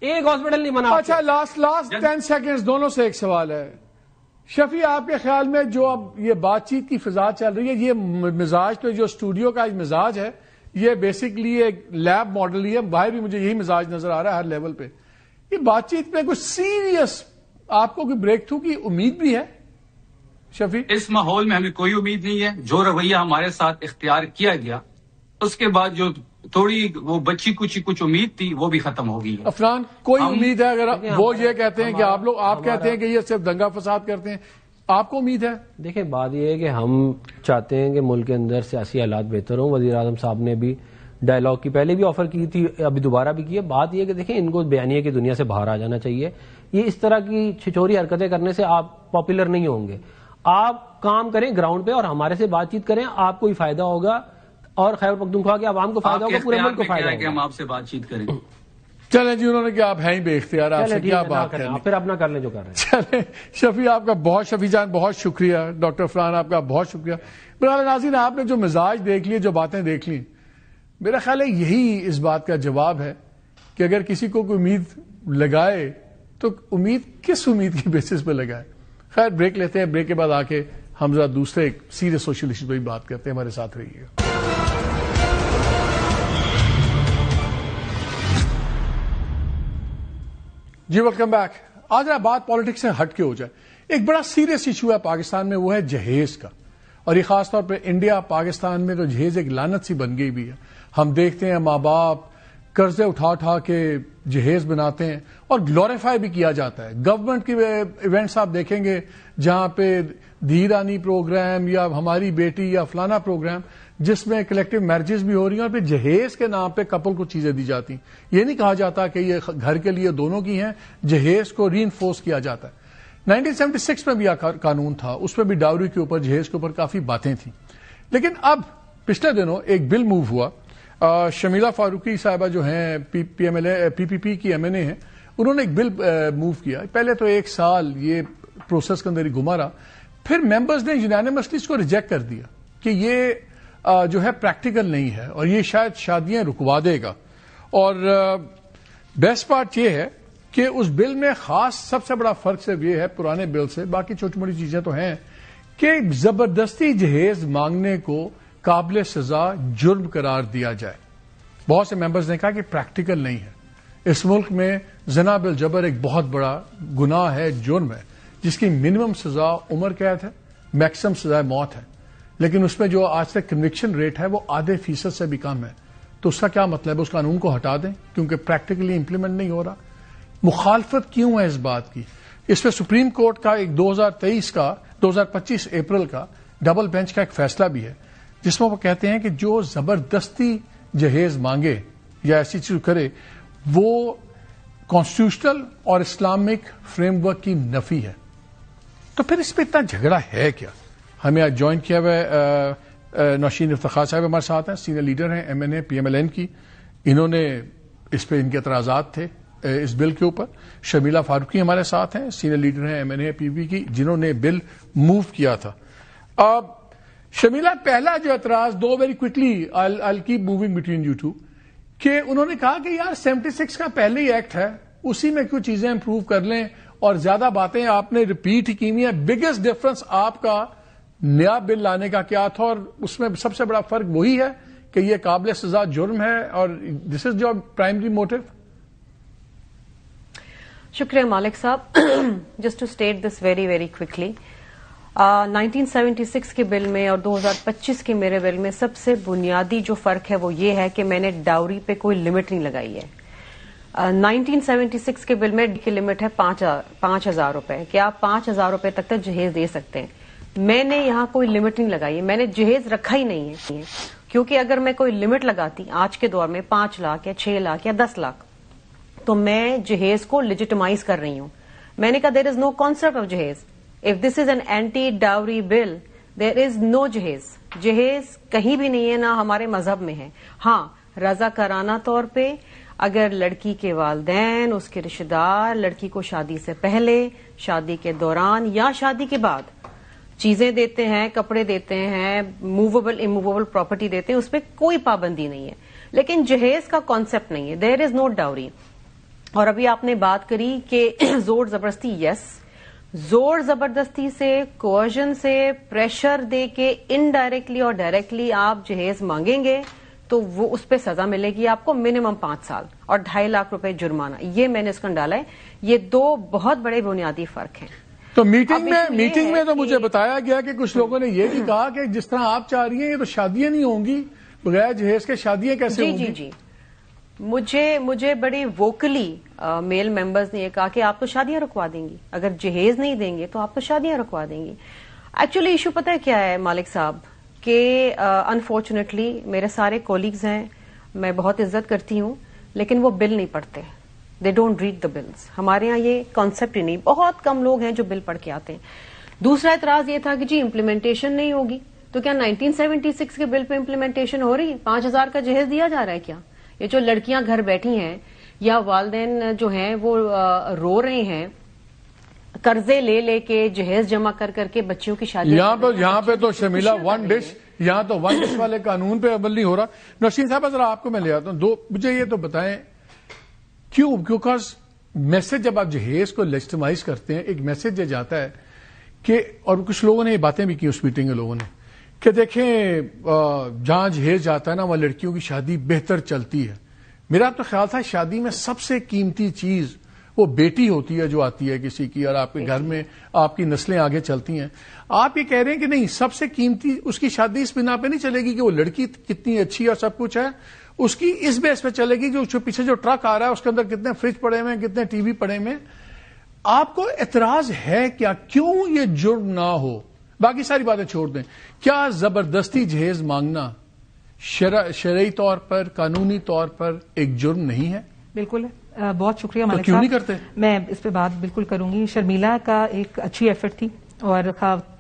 ایک ہاسپٹل نہیں بنا. اچھا لاسٹ 10 سیکنڈز دونوں سے ایک سوال ہے. شفیع آپ کے خیال میں جو اب یہ بات چیت کی فضا چل رہی ہے، یہ مزاج تو جو اسٹوڈیو کا مزاج ہے یہ بیسکلی ایک لیب ماڈل ہی ہے، باہر بھی مجھے یہی مزاج نظر آ رہا ہے ہر لیول پہ. یہ بات چیت میں کوئی سیریس آپ کو کوئی بریک تھرو کی امید بھی ہے شفیع؟ اس ماحول میں ہمیں کوئی امید نہیں ہے. جو رویہ ہمارے ساتھ اختیار کیا گیا اس کے بعد جو تھوڑی وہ بچی کچھ امید تھی وہ بھی ختم ہو گئی ہے. عفران کوئی امید ہے؟ اگر وہ یہ کہتے ہیں کہ آپ کہتے ہیں کہ یہ صرف دنگا فساد کرتے ہیں، آپ کو امید ہے؟ دیکھیں بات یہ ہے کہ ہم چاہتے ہیں کہ ملک کے اندر سیاسی حالات بہتر ہوں. وزیر اعظم صاحب نے بھی ڈائلاگ کی پہلے بھی آفر کی تھی، ابھی دوبارہ بھی کی ہے. بات یہ ہے کہ دیکھیں ان کو بیانیے کی دنیا سے باہر آ جانا چاہیے. یہ اس طرح کی چھچوری حرکتیں کرنے سے آپ پاپولر نہیں ہوں گے. آپ کام کریں گراؤنڈ پہ اور ہمارے سے بات چیت کریں، آپ کو ہی فائدہ ہوگا اور خیبر پختونخوا کے عوام کو فائدہ ہوگا، پورے ملک کو فائدہ ہوگا. کہ ہم آپ سے بات چیت کریں. چلیں جی، انہوں نے کیا آپ ہیں ہی بے اختیار، آپ سے کیا بات کریں، پھر اپنا کر لیں جو کر رہے ہیں. چلیں شفیع آپ کا بہت، شفیع جان بہت شکریہ، ڈاکٹر عفران آپ کا بہت شکریہ. برادر ناظرین آپ نے جو مزاج دیکھ لیے، جو باتیں دیکھ لی، میرا خیال ہے یہی اس بات کا جواب ہے کہ اگر کسی کو کوئی امید لگائے تو کس امید کی بیسس پہ لگائے. خیر بریک لیتے ہیں، بریک کے بعد آ کے ہم ذرا دوسرے ایک سیریس سوشل ایشو پہ بھی بات کرتے ہیں. ہمارے ساتھ رہیے گا. جی ویلکم بیک. آج بات پالیٹکس سے ہٹ کے ہو جائے. ایک بڑا سیریس ایشو ہے پاکستان میں، وہ ہے جہیز کا، اور یہ خاص طور پہ انڈیا پاکستان میں تو جہیز ایک لعنت سی بن گئی بھی ہے. ہم دیکھتے ہیں ماں باپ قرضے اٹھا کے جہیز بناتے ہیں اور گلوریفائی بھی کیا جاتا ہے. گورنمنٹ کی ایونٹس آپ دیکھیں گے جہاں پہ دھیرانی پروگرام یا ہماری بیٹی یا فلانا پروگرام جس میں کلیکٹو میرجز بھی ہو رہی ہیں اور پھر جہیز کے نام پہ کپل کو چیزیں دی جاتی ہیں. یہ نہیں کہا جاتا کہ یہ گھر کے لیے دونوں کی ہیں، جہیز کو ری انفورس کیا جاتا ہے. 1976 میں بھی قانون تھا، اس میں بھی ڈاوری کے اوپر، جہیز کے اوپر کافی باتیں تھیں. لیکن اب پچھلے دنوں ایک بل موو ہوا. شمیلہ فاروقی صاحبہ جو ہیں پی پی کی ایم این اے ہیں، انہوں نے ایک بل موو کیا. پہلے تو 1 سال یہ پروسیس کے اندر ہی گما رہا، پھر ممبرز نے یونانیمسلی اس کو ریجیکٹ کر دیا کہ یہ جو ہے پریکٹیکل نہیں ہے اور یہ شاید شادیاں رکوا دے گا. اور بیسٹ پارٹ یہ ہے کہ اس بل میں خاص سب سے بڑا فرق صرف یہ ہے پرانے بل سے، باقی چھوٹی موٹی چیزیں تو ہیں، کہ زبردستی جہیز مانگنے کو قابل سزا جرم قرار دیا جائے. بہت سے ممبرز نے کہا کہ پریکٹیکل نہیں ہے. اس ملک میں زنا بالجبر ایک بہت بڑا گناہ ہے، جرم ہے، جس کی منیمم سزا عمر قید ہے، میکسیمم سزا موت ہے. لیکن اس میں جو آج تک کنوکشن ریٹ ہے وہ ½ سے بھی کم ہے. تو اس کا کیا مطلب ہے؟ اس قانون کو ہٹا دیں کیونکہ پریکٹیکلی امپلیمنٹ نہیں ہو رہا. مخالفت کیوں ہے اس بات کی؟ اس پہ سپریم کورٹ کا ایک 2025 اپریل کا ڈبل بینچ کا ایک فیصلہ بھی ہے جس میں وہ کہتے ہیں کہ جو زبردستی جہیز مانگے یا ایسی چیز کرے وہ کانسٹیٹیوشنل اور اسلامک فریم ورک کی نفی ہے. تو پھر اس پہ اتنا جھگڑا ہے کیا؟ ہمیں آج جوائن کیا ہوا ہے نوشین افتخار صاحب ہمارے ساتھ ہیں، سینئر لیڈر ہیں ایم این اے پی ایم ایل این کی. انہوں نے اس پہ ان کے اعتراضات تھے اس بل کے اوپر. شمیلہ فاروقی ہمارے ساتھ ہیں، سینئر لیڈر ہیں M N a P be کی، جنہوں نے بل موو کیا تھا. اب شمیلہ پہلا جو اعتراض دو very quickly I keep moving between you two, کہ انہوں نے کہا کہ یار 76 کا پہلے ہی ایکٹ ہے، اسی میں کچھ چیزیں امپروو کر لیں اور زیادہ باتیں آپ نے ریپیٹ ہی کی ہوئی ہیں. بگیسٹ ڈفرنس آپ کا نیا بل لانے کا کیا تھا؟ اور اس میں سب سے بڑا فرق وہی ہے کہ یہ قابل سزا جرم ہے اور this is your primary motto. شکریہ مالک صاحب. Just to state this very very quickly, 1976 کے بل میں اور 2025 کے میرے بل میں سب سے بنیادی جو فرق ہے وہ یہ ہے کہ میں نے ڈاوری پہ کوئی لمٹ نہیں لگائی ہے. 1976 کے بل میں کی لمٹ ہے 5,000 روپے کہ آپ 5,000 روپے تک جہیز دے سکتے ہیں. میں نے یہاں کوئی لمٹ نہیں لگائی ہے، میں نے جہیز رکھا ہی نہیں ہے، کیونکہ اگر میں کوئی لمٹ لگاتی آج کے دور میں 5 لاکھ یا 6 لاکھ یا 10 لاکھ تو میں جہیز کو لیجیٹمائز کر رہی ہوں. میں نے کہا there is no concept of جہیز. If this is an anti dowry bill there is no جہیز. جہیز کہیں بھی نہیں ہے، نہ ہمارے مذہب میں ہے. ہاں رضاکارانہ طور پہ اگر لڑکی کے والدین، اس کے رشتے دار لڑکی کو شادی سے پہلے، شادی کے دوران یا شادی کے بعد چیزیں دیتے ہیں، کپڑے دیتے ہیں، موویبل اموویبل پراپرٹی دیتے ہیں، اس پہ کوئی پابندی نہیں ہے. لیکن جہیز کا کانسیپٹ نہیں ہے. دیر از نو ڈاوری. اور ابھی آپ نے بات کری کہ زور زبردستی، یس، زور زبردستی سے، کوئرژن سے، پریشر دے کے انڈائریکٹلی اور ڈائریکٹلی آپ جہیز مانگیں گے تو وہ اس پہ سزا ملے گی آپ کو منیمم 5 سال اور 2.5 لاکھ روپے جرمانہ. یہ میں نے اس کو ڈالا ہے. یہ دو بہت بڑے بنیادی فرق ہیں. تو میٹنگ میں تو مجھے بتایا گیا کہ کچھ لوگوں نے یہ بھی کہا کہ جس طرح آپ چاہ رہی ہیں یہ تو شادیاں نہیں ہوں گی، بغیر جہیز کے شادیاں کیسے ہوں گی؟ جی مجھے بڑی ووکلی میل ممبرز نے یہ کہا کہ آپ تو شادیاں رکوا دیں گی، اگر جہیز نہیں دیں گے تو آپ تو شادیاں رکوا دیں گی. ایکچولی ایشو پتہ ہے کیا ہے مالک صاحب، کہ انفارچونیٹلی میرے سارے کولیگز ہیں، میں بہت عزت کرتی ہوں، لیکن وہ بل نہیں پڑھتے. They don't read the bills. ہمارے ہاں یہ کانسیپٹ ہی نہیں. بہت کم لوگ ہیں جو بل پڑھ کے آتے ہیں. دوسرا اعتراض یہ تھا کہ جی امپلیمنٹیشن نہیں ہوگی، تو کیا 1976 کے بل پہ امپلیمنٹیشن ہو رہی ہے؟ 5,000 کا جہیز دیا جا رہا ہے کیا؟ یہ جو لڑکیاں گھر بیٹھی ہیں یا والدین جو ہیں وہ رو رہے ہیں قرضے لے کے جہیز جمع کر کے بچیوں کی شادی. یہاں پہ تو شمیلہ ون ڈش والے قانون پہ عمل نہیں ہو رہا. نوشین صاحب ذرا آپ کو میں لے آتا ہوں. مجھے یہ تو بتائیں کیوں؟ بیکاز میسج جب آپ جہیز کو لیجٹمائز کرتے ہیں، ایک میسج یہ جاتا ہے کہ، اور کچھ لوگوں نے یہ باتیں بھی کی اس میٹنگ میں لوگوں نے، کہ دیکھیں جہاں جہیز جاتا ہے نا وہاں لڑکیوں کی شادی بہتر چلتی ہے. میرا تو خیال تھا شادی میں سب سے قیمتی چیز وہ بیٹی ہوتی ہے جو آتی ہے کسی کی، اور آپ کے گھر میں آپ کی نسلیں آگے چلتی ہیں. آپ یہ کہہ رہے ہیں کہ نہیں، سب سے قیمتی اس کی شادی اس بنا پہ نہیں چلے گی کہ وہ لڑکی کتنی اچھی اور سب کچھ ہے، اس کی اس بیس پہ چلے گی کہ پیچھے جو ٹرک آ رہا ہے اس کے اندر کتنے فریج پڑے ہوئے ہیں، کتنے ٹی وی پڑے ہوئے ہیں. آپ کو اعتراض ہے کیا؟ کیوں یہ جرم نہ ہو؟ باقی ساری باتیں چھوڑ دیں. کیا زبردستی جہیز مانگنا شرعی طور پر، قانونی طور پر ایک جرم نہیں ہے؟ بالکل. بہت شکریہ مالک صاحب. کیوں نہیں کرتے؟ میں اس پہ بات بالکل کروں گی. شرمیلا کا ایک اچھی ایفرٹ تھی، اور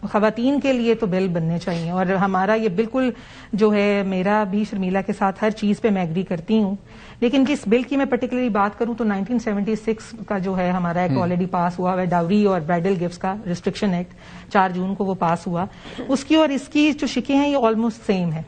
خواتین کے لیے تو بل بننے چاہیے، اور ہمارا یہ بالکل جو ہے، میرا بھی شرمیلا کے ساتھ ہر چیز پہ میں ایگری کرتی ہوں. لیکن جس بل کی میں پرٹیکولرلی بات کروں تو 1976 کا جو ہے ہمارا ایک آلریڈی پاس ہوا ہے، ڈاوری اور برائڈل گفٹس کا ریسٹرکشن ایکٹ، 4 جون کو وہ پاس ہوا. اس کی اور اس کی جو شکیں ہیں یہ آلموسٹ سیم ہے.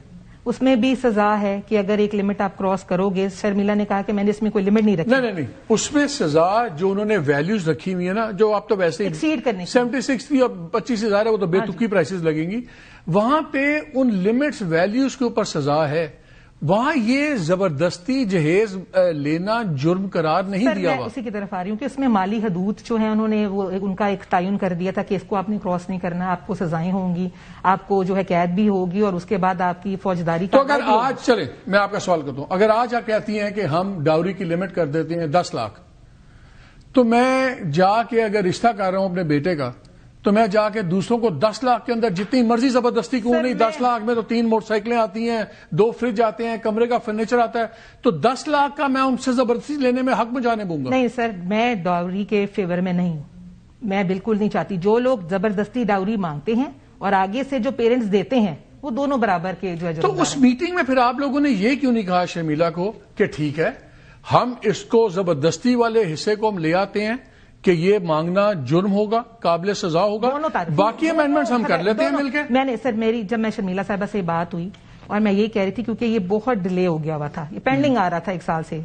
اس میں بھی سزا ہے کہ اگر ایک لمٹ آپ کراس کرو گے. شرمیلا نے کہا کہ میں نے اس میں کوئی لمٹ نہیں رکھی. نہیں، اس میں سزا جو انہوں نے ویلیوز رکھی ہوئی ہے نا، جو آپ تو ویسے ہی ایکسیڈ کرنے 76 تھی اور 25,000 ہے، وہ تو بے تکی پرائسز لگیں گی. وہاں پہ ان لمٹس ویلیوز کے اوپر سزا ہے. وہاں یہ زبردستی جہیز لینا جرم قرار نہیں دیا ہوا. میں اسی کی طرف آ رہی ہوں کہ اس میں مالی حدود جو ہیں انہوں نے وہ ان کا ایک تعین کر دیا تھا کہ اس کو آپ نے کراس نہیں کرنا، آپ کو سزائیں ہوں گی، آپ کو جو ہے قید بھی ہوگی، اور اس کے بعد آپ کی فوجداری کا. تو اگر آج چلیں، میں آپ کا سوال کرتا ہوں، اگر آج آپ کہتی ہیں کہ ہم ڈاوری کی لمٹ کر دیتے ہیں 10 لاکھ، تو میں جا کے اگر رشتہ کر رہا ہوں اپنے بیٹے کا، تو میں جا کے دوسروں کو 10 لاکھ کے اندر جتنی مرضی زبردستی کیوں نہیں، 10 لاکھ میں تو 3 موٹر سائیکلیں آتی ہیں، 2 فریج آتے ہیں، کمرے کا فرنیچر آتا ہے، تو 10 لاکھ کا میں ان سے زبردستی لینے میں حق میں جانے دوں گا؟ نہیں سر، میں ڈاوری کے فیور میں نہیں ہوں. میں بالکل نہیں چاہتی. جو لوگ زبردستی ڈاوری مانگتے ہیں اور آگے سے جو پیرنٹس دیتے ہیں وہ دونوں برابر کے جو ہے. تو اس میٹنگ میں پھر آپ لوگوں نے یہ کیوں نہیں کہا شرمیلا کو کہ ٹھیک ہے ہم اس کو زبردستی والے حصے کو ہم لے آتے ہیں کہ یہ مانگنا جرم ہوگا، قابل سزا ہوگا، باقی امینڈمنٹس ہم کر لیتے ہیں مل کے؟ میں نے سر، جب میں شرمیلا صاحبہ سے بات ہوئی اور میں یہی کہہ رہی تھی کیونکہ یہ بہت ڈیلے ہو گیا ہوا تھا، یہ پینڈنگ آ رہا تھا 1 سال سے.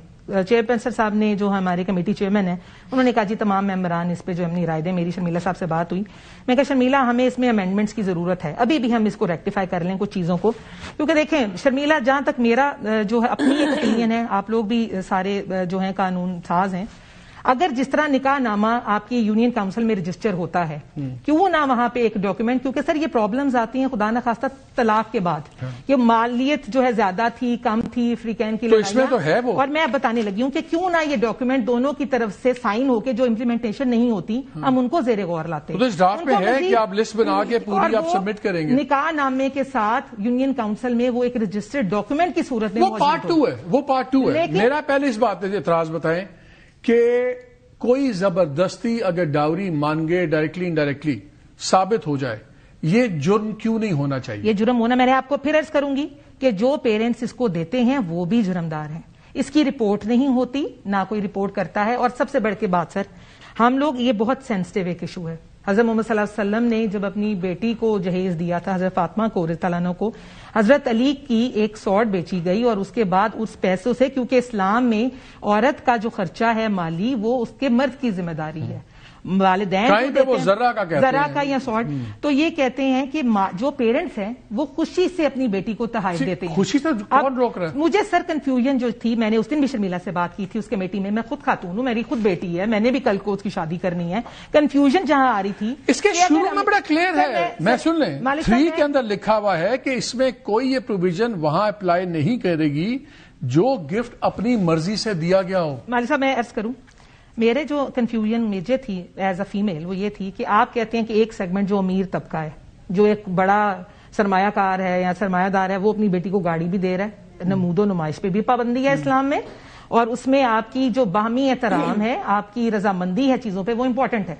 چیئرپرسن صاحب نے جو ہمارے کمیٹی چیئرمین ہیں انہوں نے کہا جی تمام ممبران اس پہ جو اپنی رائے دیں. میری شرمیلا صاحب سے بات ہوئی، میں کہا شرمیلا ہمیں اس میں امینڈمنٹس کی ضرورت ہے، ابھی بھی ہم اس کو ریکٹیفائی کر لیں کچھ چیزوں کو. کیونکہ دیکھیں شرمیلا، جہاں تک میرا جو ہے اپنی ایک اوپینین ہے، آپ لوگ بھی سارے جو ہیں قانون ساز ہیں، اگر جس طرح نکاح نامہ آپ کی یونین کاؤنسل میں رجسٹر ہوتا ہے، کیوں نہ وہاں پہ ایک ڈاکیومنٹ، کیونکہ سر یہ پرابلمز آتی ہیں خدا نخواستہ طلاق کے بعد، یہ مالیت جو ہے زیادہ تھی، کم تھی، فریقین کی لڑائیاں، اور میں اب بتانے لگی ہوں کہ کیوں نہ یہ ڈاکیومنٹ دونوں کی طرف سے سائن ہو کے جو امپلیمنٹیشن نہیں ہوتی ہم ان کو زیر غور لاتے ہیں. نکاح نامے کے ساتھ یونین کاؤنسل میں وہ ایک رجسٹرڈ ڈاکیومنٹ کی صورت میں وہ پارٹ 2 ہے. میرا پہلے اس بات پہ اعتراض بتائیں کہ کوئی زبردستی اگر ڈاوری مانگے ڈائریکٹلی انڈائریکٹلی ثابت ہو جائے، یہ جرم کیوں نہیں ہونا چاہیے؟ یہ جرم ہونا، میں نے آپ کو پھر عرض کروں گی کہ جو پیرنٹس اس کو دیتے ہیں وہ بھی جرمدار ہیں. اس کی رپورٹ نہیں ہوتی، نہ کوئی رپورٹ کرتا ہے. اور سب سے بڑھ کے بات سر، ہم لوگ، یہ بہت سینسٹیو ایک ایشو ہے، حضرت محمد صلی اللہ علیہ وسلم نے جب اپنی بیٹی کو جہیز دیا تھا حضرت فاطمہ کو رضی اللہ عنہ کو، حضرت علی کی ایک سوٹ بیچی گئی اور اس کے بعد اس پیسوں سے، کیونکہ اسلام میں عورت کا جو خرچہ ہے مالی وہ اس کے مرد کی ذمہ داری ہے، والدین ذرا کا یا سوٹ، تو یہ کہتے ہیں کہ جو پیرنٹس ہیں وہ خوشی سے اپنی بیٹی کو تحائف دیتے ہیں. خوشی سے کون روک رہا ہے؟ مجھے سر کنفیوژن جو تھی، میں نے اس دن بھی شرمیلا سے بات کی تھی اس کمیٹی میں خود خاتون ہوں، میری خود بیٹی ہے، میں نے بھی کل کو اس کی شادی کرنی ہے. کنفیوژن جہاں آ رہی تھی اس کے شروع میں بڑا کلیئر ہے، میں سن لیں 3 کے اندر لکھا ہوا ہے کہ اس میں کوئی یہ پروویژن وہاں اپلائی نہیں کرے گی جو گفٹ اپنی مرضی سے دیا گیا ہو. مالک صاحب میں عرض کروں، میرے جو کنفیوژن مجھے تھی ایز اے فیمیل وہ یہ تھی کہ آپ کہتے ہیں کہ ایک سیگمنٹ جو امیر طبقہ ہے، جو ایک بڑا سرمایہ کار ہے یا سرمایہ دار ہے، وہ اپنی بیٹی کو گاڑی بھی دے رہا ہے، نمود و نمائش پہ بھی پابندی ہے اسلام میں، اور اس میں آپ کی جو باہمی احترام ہے، آپ کی رضامندی ہے چیزوں پہ، وہ امپورٹنٹ ہے.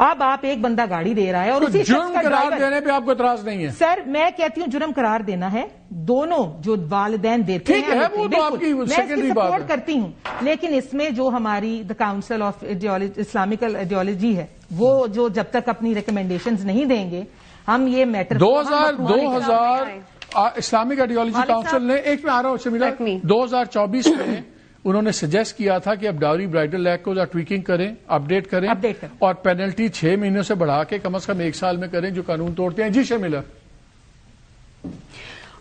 اب آپ ایک بندہ گاڑی دے رہا ہے اور اسی جرم قرار دینے پہ آپ کو اعتراض نہیں ہے؟ سر میں کہتی ہوں جرم قرار دینا ہے، دونوں جو والدین دیتے ہیں وہ تو آپ کی سیکنڈری بات ہے، سپورٹ کرتی ہوں، لیکن اس میں جو ہماری دا کاؤنسل آف اسلامکل آئیڈیالوجی ہے وہ جو جب تک اپنی ریکمینڈیشنز نہیں دیں گے ہم یہ میٹر 2000 اسلامک آئیڈیالوجی کاؤنسل نے ایک میں آ رہا ہوں شمیلا 2024 میں انہوں نے سجیسٹ کیا تھا کہ اب ڈاوری برائڈل ایکٹ کو ٹویکنگ کریں، اپڈیٹ کریں اور پینلٹی 6 مہینوں سے بڑھا کے کم از کم 1 سال میں کریں جو قانون توڑتے ہیں. جی شمیلا.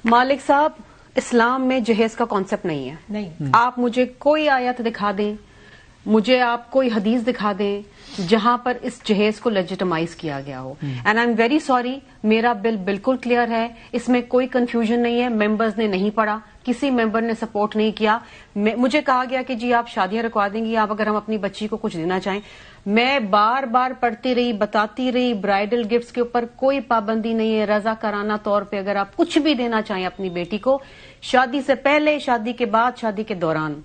مالک صاحب اسلام میں جہیز کا کانسیپٹ نہیں ہے. نہیں، آپ مجھے کوئی آیت دکھا دیں، مجھے آپ کوئی حدیث دکھا دیں جہاں پر اس جہیز کو لیجیٹمائز کیا گیا ہو. And I am very sorry, میرا بل بالکل کلیئر ہے، اس میں کوئی کنفیوژن نہیں ہے. ممبرز نے نہیں پڑھا، کسی ممبر نے سپورٹ نہیں کیا. مجھے کہا گیا کہ جی آپ شادیاں رکوا دیں گی آپ اگر ہم اپنی بچی کو کچھ دینا چاہیں. میں بار بار پڑھتی رہی، بتاتی رہی، برائڈل گفٹس کے اوپر کوئی پابندی نہیں ہے. رضا کارانہ طور پہ اگر آپ کچھ بھی دینا چاہیں اپنی بیٹی کو، شادی سے پہلے، شادی کے بعد، شادی کے دوران،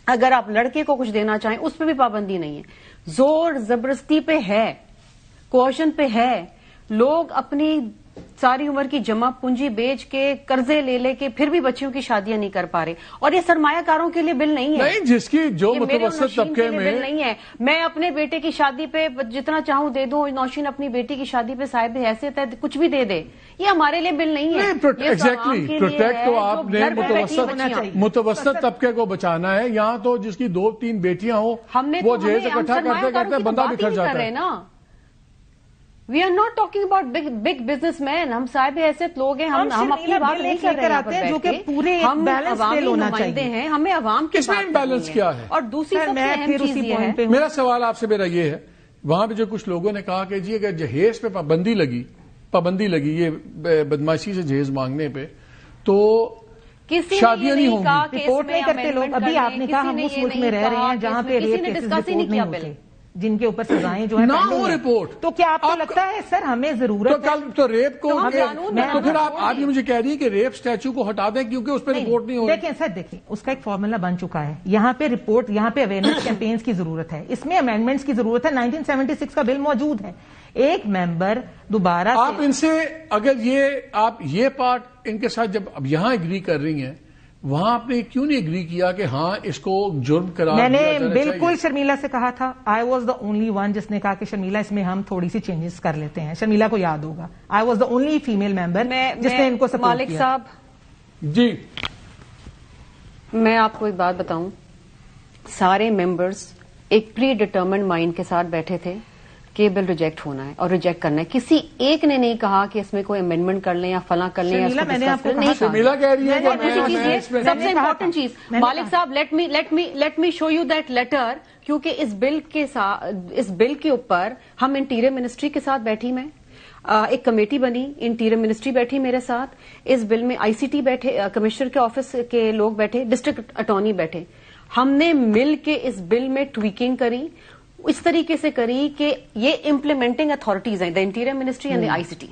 اگر آپ لڑکے کو کچھ دینا چاہیں اس پہ بھی پابندی نہیں ہے. زور زبردستی پہ ہے، کوشن پہ ہے. لوگ اپنی ساری عمر کی جمع پونجی بیچ کے قرضے لے لے کے پھر بھی بچیوں کی شادیاں نہیں کر پا رہے. اور یہ سرمایہ کاروں کے لیے بل نہیں ہے، نہیں جس کی جو متوسط طبقے میں بل نہیں ہے. میں اپنے بیٹے کی شادی پہ جتنا چاہوں دے دوں. نوشین اپنی بیٹی کی شادی پہ صاحب حیثیت ہے کچھ بھی دے دے، یہ ہمارے لیے بل نہیں ہے. ایگزیکٹلی پروٹیکٹ تو آپ نے متوسط طبقے کو بچانا ہے. یہاں تو جس کی 2-3 بیٹیاں ہوں وہ جہیز اکٹھا کرتے کرتے بندہ بکھر جاتا ہے. We are not talking about big business man. ہم صاحب حیثیت لوگ ہیں، ہم اپنی بات نہیں کر رہے ہیں جو کہ پورے عوامی نمائندے ہیں. ہمیں عوام کے ساتھ بیلنس کیا ہے. اور دوسری سب سے اہم چیز یہ ہے، میرا سوال آپ سے میرا یہ ہے، وہاں پہ جو کچھ لوگوں نے کہا کہ جی اگر جہیز پہ پابندی لگی یہ بدماشی سے جہیز مانگنے پہ تو شادیاں نہیں ہوں گی. رپورٹ نہیں کرتے لوگ. ابھی آپ نے کہا ہم اس ملک میں رہ رہے ہیں جہاں پہ ریپ کیسز رپورٹ نہیں ہوتے، جن کے اوپر سزائیں جو ہے نہ ہو رپورٹ. تو کیا آپ کو لگتا ہے سر ہمیں ضرورت ہے تو ریپ کو تو پھر آپ یہ مجھے کہہ رہی ہیں کہ ریپ اسٹیچو کو ہٹا دیں کیونکہ اس پہ رپورٹ نہیں ہو رہی. دیکھیں سر، دیکھیں اس کا ایک فارمولا بن چکا ہے. یہاں پہ رپورٹ، یہاں پہ اویئرنیس کیمپینز کی ضرورت ہے، اس میں امینڈمنٹس کی ضرورت ہے. 1976 کا بل موجود ہے. ایک ممبر دوبارہ آپ ان سے اگر آپ یہ پارٹ ان کے ساتھ جب اب یہاں اگری کر رہی ہیں، وہاں آپ نے کیوں نہیں اگری کیا کہ ہاں اس کو جرم قرار دیا جانا چاہیے؟ میں نے بالکل شرمیلا سے کہا تھا. آئی واز دا اونلی ون جس نے کہا کہ شرمیلا اس میں ہم تھوڑی سی چینجز کر لیتے ہیں. شرمیلا کو یاد ہوگا، I was the only female member جس نے ان کو سپورٹ مالک کیا. صاحب جی میں آپ کو ایک بات بتاؤں، سارے ممبرز ایک پری ڈٹرمنڈ مائنڈ کے ساتھ بیٹھے تھے کہ بل ریجیکٹ ہونا ہے اور ریجیکٹ کرنا ہے. کسی ایک نے نہیں کہا کہ اس میں کوئی امینڈمنٹ کر لیں یا فلاں کر لیں. شمیلا کہہ رہی ہے سب سے امپورٹنٹ چیز مالک صاحب، let me show you that letter. کیونکہ اس بل کے اوپر ہم انٹیریئر منسٹری کے ساتھ بیٹھی، میں ایک کمیٹی بنی، انٹیریئر منسٹری بیٹھی میرے ساتھ. اس بل میں آئی سی ٹی بیٹھے، کمشنر کے آفس کے لوگ بیٹھے، ڈسٹرکٹ اٹارنی بیٹھے. ہم نے مل کے اس بل میں ٹویکنگ کری، اس طریقے سے کری کہ یہ امپلیمنٹنگ اتھارٹیز ہیں، the interior ministry and the I C T.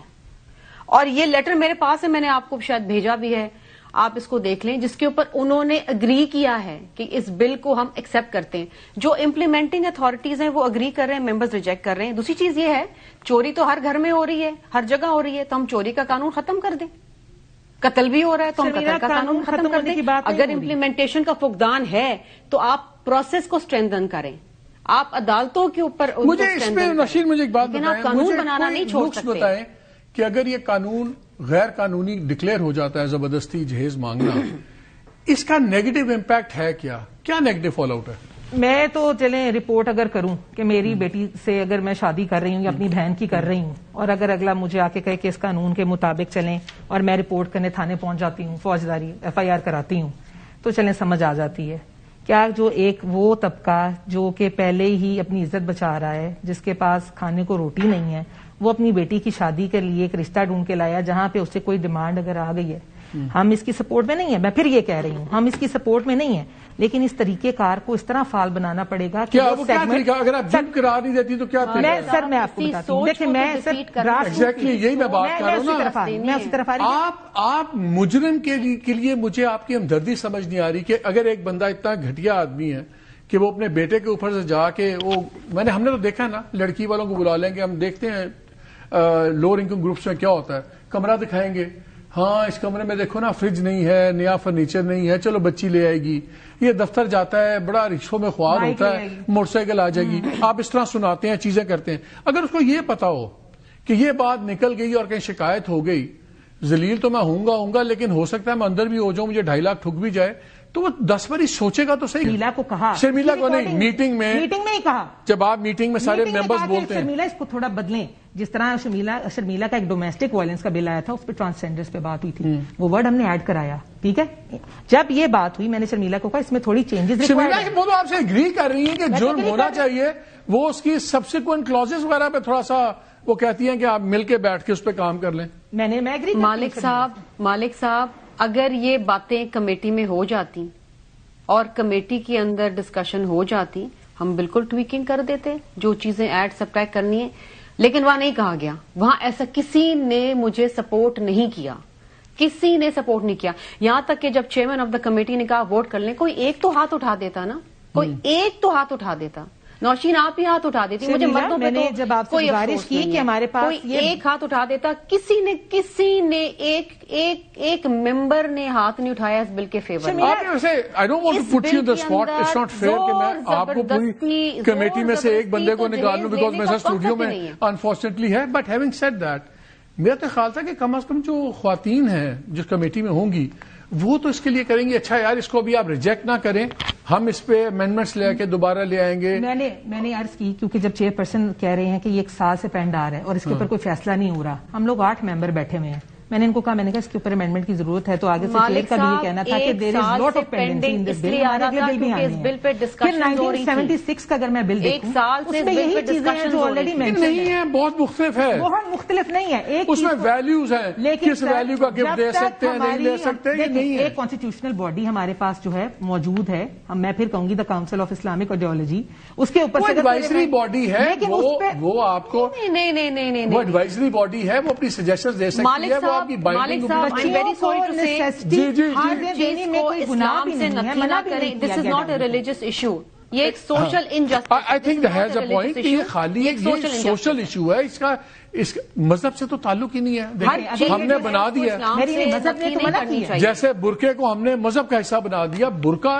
اور یہ لیٹر میرے پاس ہے، میں نے آپ کو شاید بھیجا بھی ہے، آپ اس کو دیکھ لیں، جس کے اوپر انہوں نے اگری کیا ہے کہ اس بل کو ہم ایکسپٹ کرتے ہیں. جو امپلیمنٹنگ اتھارٹیز ہیں وہ اگری کر رہے ہیں، ممبرز ریجیکٹ کر رہے ہیں. دوسری چیز یہ ہے، چوری تو ہر گھر میں ہو رہی ہے، ہر جگہ ہو رہی ہے، تو ہم چوری کا قانون ختم کر دیں. قتل بھی ہو رہا ہے تو ہم قتل کا قانون ختم کر دیں. اگر امپلیمنٹیشن کا فقدان ہے تو آپ پروسیس کو اسٹرینتھن کریں. آپ عدالتوں کے اوپر مجھے اس پہ نشین مجھے ایک بات بتائیں، قانون بنانا نہیں چھوڑ سکتے. بتائیں کہ اگر یہ قانون غیر قانونی ڈکلیئر ہو جاتا ہے زبردستی جہیز مانگنا، اس کا نیگیٹو امپیکٹ ہے کیا نیگیٹو فال آؤٹ ہے؟ میں تو چلیں رپورٹ اگر کروں کہ میری بیٹی سے اگر میں شادی کر رہی ہوں یا اپنی بہن کی کر رہی ہوں، اور اگر اگلا مجھے آ کے کہے کہ اس قانون کے مطابق چلیں اور میں رپورٹ کرنے تھانے پہنچ جاتی ہوں، فوجداری FIR کراتی ہوں، تو چلیں سمجھ آ جاتی ہے. کیا جو ایک وہ طبقہ جو کہ پہلے ہی اپنی عزت بچا رہا ہے، جس کے پاس کھانے کو روٹی نہیں ہے، وہ اپنی بیٹی کی شادی کے لیے ایک رشتہ ڈھونڈ کے لایا جہاں پہ اس سے کوئی ڈیمانڈ اگر آ گئی ہے، ہم اس کی سپورٹ میں نہیں ہے. میں پھر یہ کہہ رہی ہوں ہم اس کی سپورٹ میں نہیں ہیں، لیکن اس طریقہ کار کو اس طرح فعال بنانا پڑے گا کہ اگر آپ جب قرار نہیں دیتی تو کیا سر میں آپ کو بتاتی ہوں. دیکھیں میں یہی میں بات کر رہا ہوں، میں اسی طرف آ رہی ہوں. آپ مجرم کے لیے مجھے آپ کی ہمدردی سمجھ نہیں آ رہی کہ اگر ایک بندہ اتنا گھٹیا آدمی ہے کہ وہ اپنے بیٹے کے اوپر سے جا کے ہم نے تو دیکھا نا، لڑکی والوں کو بلا لیں گے، ہم دیکھتے ہیں لوور انکم گروپس میں کیا ہوتا ہے، کمرہ دکھائیں گے، ہاں اس کمرے میں دیکھو نا فریج نہیں ہے، نیا فرنیچر نہیں ہے، چلو بچی لے آئے گی. یہ دفتر جاتا ہے، بڑا رکشوں میں خوار ہوتا ہے، موٹر سائیکل آ جائے گی. آپ اس طرح سناتے ہیں، چیزیں کرتے ہیں. اگر اس کو یہ پتا ہو کہ یہ بات نکل گئی اور کہیں شکایت ہو گئی، ذلیل تو میں ہوں گا لیکن ہو سکتا ہے میں اندر بھی ہو جاؤں، مجھے 2.5 لاکھ ٹھک بھی جائے، تو وہ 10 بار سوچے گا تو صحیح. شرمیلا کو کہا، شرمیلا کو نہیں، میٹنگ میں ہی کہا، جب آپ میٹنگ میں سارے ممبرز بولتے ہیں شرمیلا اس کو تھوڑا بدلیں. جس طرح شرمیلا کا ایک ڈومیسٹک وائلنس کا بل آیا تھا، اس پہ ٹرانسجینڈرز پہ بات ہوئی تھی، وہ ورڈ ہم نے ایڈ کرایا. ٹھیک ہے، جب یہ بات ہوئی میں نے شرمیلا کو کہا اس میں تھوڑی چینجز. شرمیلا وہ تو آپ سے اگری کر رہی ہیں کہ جرم ہونا چاہیے، وہ اس کی سبسیکوینٹ کلازز وغیرہ پہ تھوڑا سا وہ کہتی ہیں کہ آپ مل کے بیٹھ کے اس پہ کام کر لیں. میں اگری. مالک صاحب اگر یہ باتیں کمیٹی میں ہو جاتی اور کمیٹی کے اندر ڈسکشن ہو جاتی، ہم بالکل ٹویکنگ کر دیتے، جو چیزیں ایڈ سبٹریکٹ کرنی ہے. لیکن وہاں نہیں کہا گیا، وہاں ایسا کسی نے مجھے سپورٹ نہیں کیا، کسی نے سپورٹ نہیں کیا. یہاں تک کہ جب چیئرمین آف دا کمیٹی نے کہا ووٹ کر لیں، کوئی ایک تو ہاتھ اٹھا دیتا نا، کوئی ایک تو ہاتھ اٹھا دیتا. نوشین آپ ہی ہاتھ اٹھا دیتی، مجھے مردوں پہ تو جب آپ سے گزارش کی کہ ہمارے پاس کوئی ایک ہاتھ اٹھا دیتا. کسی نے ایک ممبر نے ہاتھ نہیں اٹھایا اس بل کے فیور میں. I don't want to put you on the spot. It's not fair کہ میں آپ کو پوری کمیٹی میں سے ایک بندے کو نکال لوں بیکاز میرے اسٹوڈیو میں انفارچونیٹلی ہے. بٹ ہیونگ سیڈ دیٹ، میرا تو خیال تھا کہ کم از کم جو خواتین ہیں جس کمیٹی میں ہوں گی وہ تو اس کے لیے کریں گے. اچھا یار اس کو بھی آپ ریجیکٹ نہ کریں، ہم اس پہ امینڈمنٹس لے کے دوبارہ لے آئیں گے. میں نے عرض کی کیونکہ جب چیئر پرسن کہہ رہے ہیں کہ یہ 1 سال سے پینڈ آ رہا ہے اور اس کے اوپر کوئی فیصلہ نہیں ہو رہا، ہم لوگ 8 ممبر بیٹھے ہوئے ہیں. میں نے ان کو کہا، میں نے کہا اس کے اوپر امینڈمنٹ کی ضرورت ہے، تو آگے سے چیئر کا بھی یہ کہنا تھا کہ دیر از لاٹ آف پینڈنسی ان دس بل. اس بل پہ ڈسکشن ہو رہی تھی. 1976 کا اگر میں بل دیکھوں، ایک سال سے یہی چیزیں ہیں جو آلریڈی مینشن نہیں ہے، بہت مختلف ہے، بہت مختلف نہیں ہے. اس میں ویلیوز ہیں، کس ویلیو کا گفٹ دے سکتے ہیں نہیں دے سکتے، یہ نہیں ہے. ایک کانسٹیٹیوشنل باڈی ہمارے پاس جو ہے موجود ہے، میں پھر کہوں گی the council of Islamic ideology, اس کے اوپر ایڈوائزری باڈی ہے، وہ آپ کو نہیں وہ ایڈوائزری باڈی ہے، وہ اپنی سجیشن دے سکتی ہے، وہ آپ کی بائنڈنگ. ویری سوری ٹو سے ہر چیز کو اسلام سے نہ کریں. This is not a religious issue, یہ ایک social injustice. I think that has a point. یہ خالی ایک سوشل ایشو ہے، اس مذہب سے تو تعلق ہی نہیں ہے. ہم نے بنا دیا جیسے برقعے کو ہم نے مذہب کا حصہ بنا دیا. برقع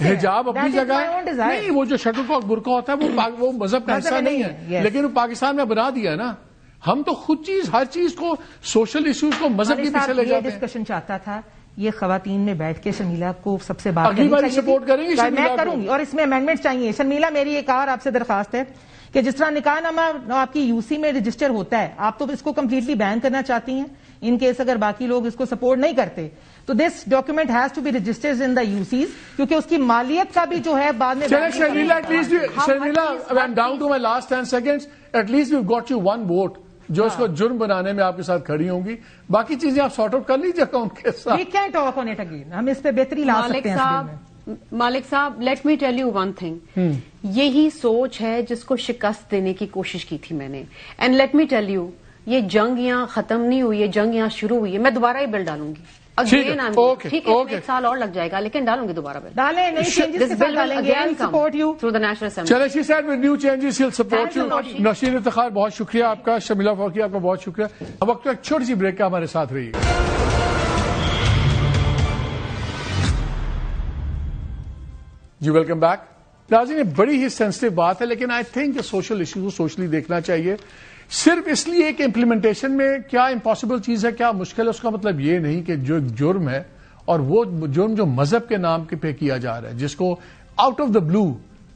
حجاب اپنی جگہ ہے، نہیں وہ جو شٹل کاک برقع ہوتا ہے وہ مذہب کا حصہ نہیں ہے، لیکن وہ پاکستان میں بنا دیا نا. ہم تو خود ہر چیز کو سوشل ایشوز کو مذہب کے پیچھے لے جاتے ہیں. ڈسکشن چاہتا تھا یہ خواتین میں بیٹھ کے شرمیلا کو سب سے بات اگلی بار سپورٹ کریں گے، میں کروں گی، اور اس میں امینڈمنٹ چاہیے. شرمیلا میری ایک اور آپ سے درخواست ہے کہ جس طرح نکاح نامہ آپ کی UC میں رجسٹر ہوتا ہے، آپ تو اس کو کمپلیٹلی بین کرنا چاہتی ہیں ان کیس اگر باقی لوگ اس کو سپورٹ نہیں کرتے، تو this document has to be registered in the UCs، کیونکہ اس کی مالیت کا بھی جو ہے بعد میں. Sharmila I am down to my last 10 seconds. At least we got you 1 vote جو اس کو جرم بنانے میں آپ کے ساتھ کھڑی ہوں گی. باقی چیزیں آپ سارٹ آؤٹ کر لیجیے گا ان کے ساتھ. We can't talk on it again. ہم اس پہ بہتری لا سکتے ہیں. مالک صاحب let me tell you one thing, یہی سوچ ہے جس کو شکست دینے کی کوشش کی تھی میں نے. And let me tell you, یہ جنگ یہاں ختم نہیں ہوئی ہے، جنگ یہاں شروع ہوئی ہے. میں دوبارہ ہی بل ڈالوں گی. ٹھیک ہے، 1 سال اور لگ جائے گا لیکن ڈالوں گی دوبارہ بل. ڈالیں تھرو دا نیشنل اسمبلی. چلے she said with new changes he will support you. Nausheen Iftikhar بہت شکریہ آپ کا، شرمیلا فاروقی آپ کا بہت شکریہ. اب وقت ایک چھوٹی سی بریک کا، ہمارے ساتھ رہیے. جی ویلکم بیک. ناظرین یہ بڑی ہی سینسٹیو بات ہے، لیکن آئی تھنک سوشل ایشوز کو سوشلی دیکھنا چاہیے. صرف اس لیے کہ امپلیمنٹیشن میں کیا امپاسبل چیز ہے، کیا مشکل ہے، اس کا مطلب یہ نہیں کہ جو ایک جرم ہے اور وہ جرم جو مذہب کے نام پہ کیا جا رہا ہے، جس کو آؤٹ آف دا بلو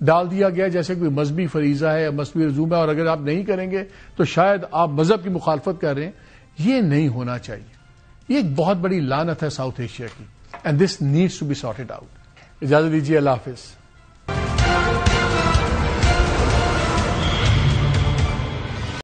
ڈال دیا گیا جیسے کوئی مذہبی فریضہ ہے یا مذہبی رسوم ہے، اور اگر آپ نہیں کریں گے تو شاید آپ مذہب کی مخالفت کر رہے ہیں، یہ نہیں ہونا چاہیے. یہ ایک بہت بڑی لعنت ہے ساؤتھ ایشیا کی، and this needs to be sorted out. اجازت دیجیے، اللہ حافظ.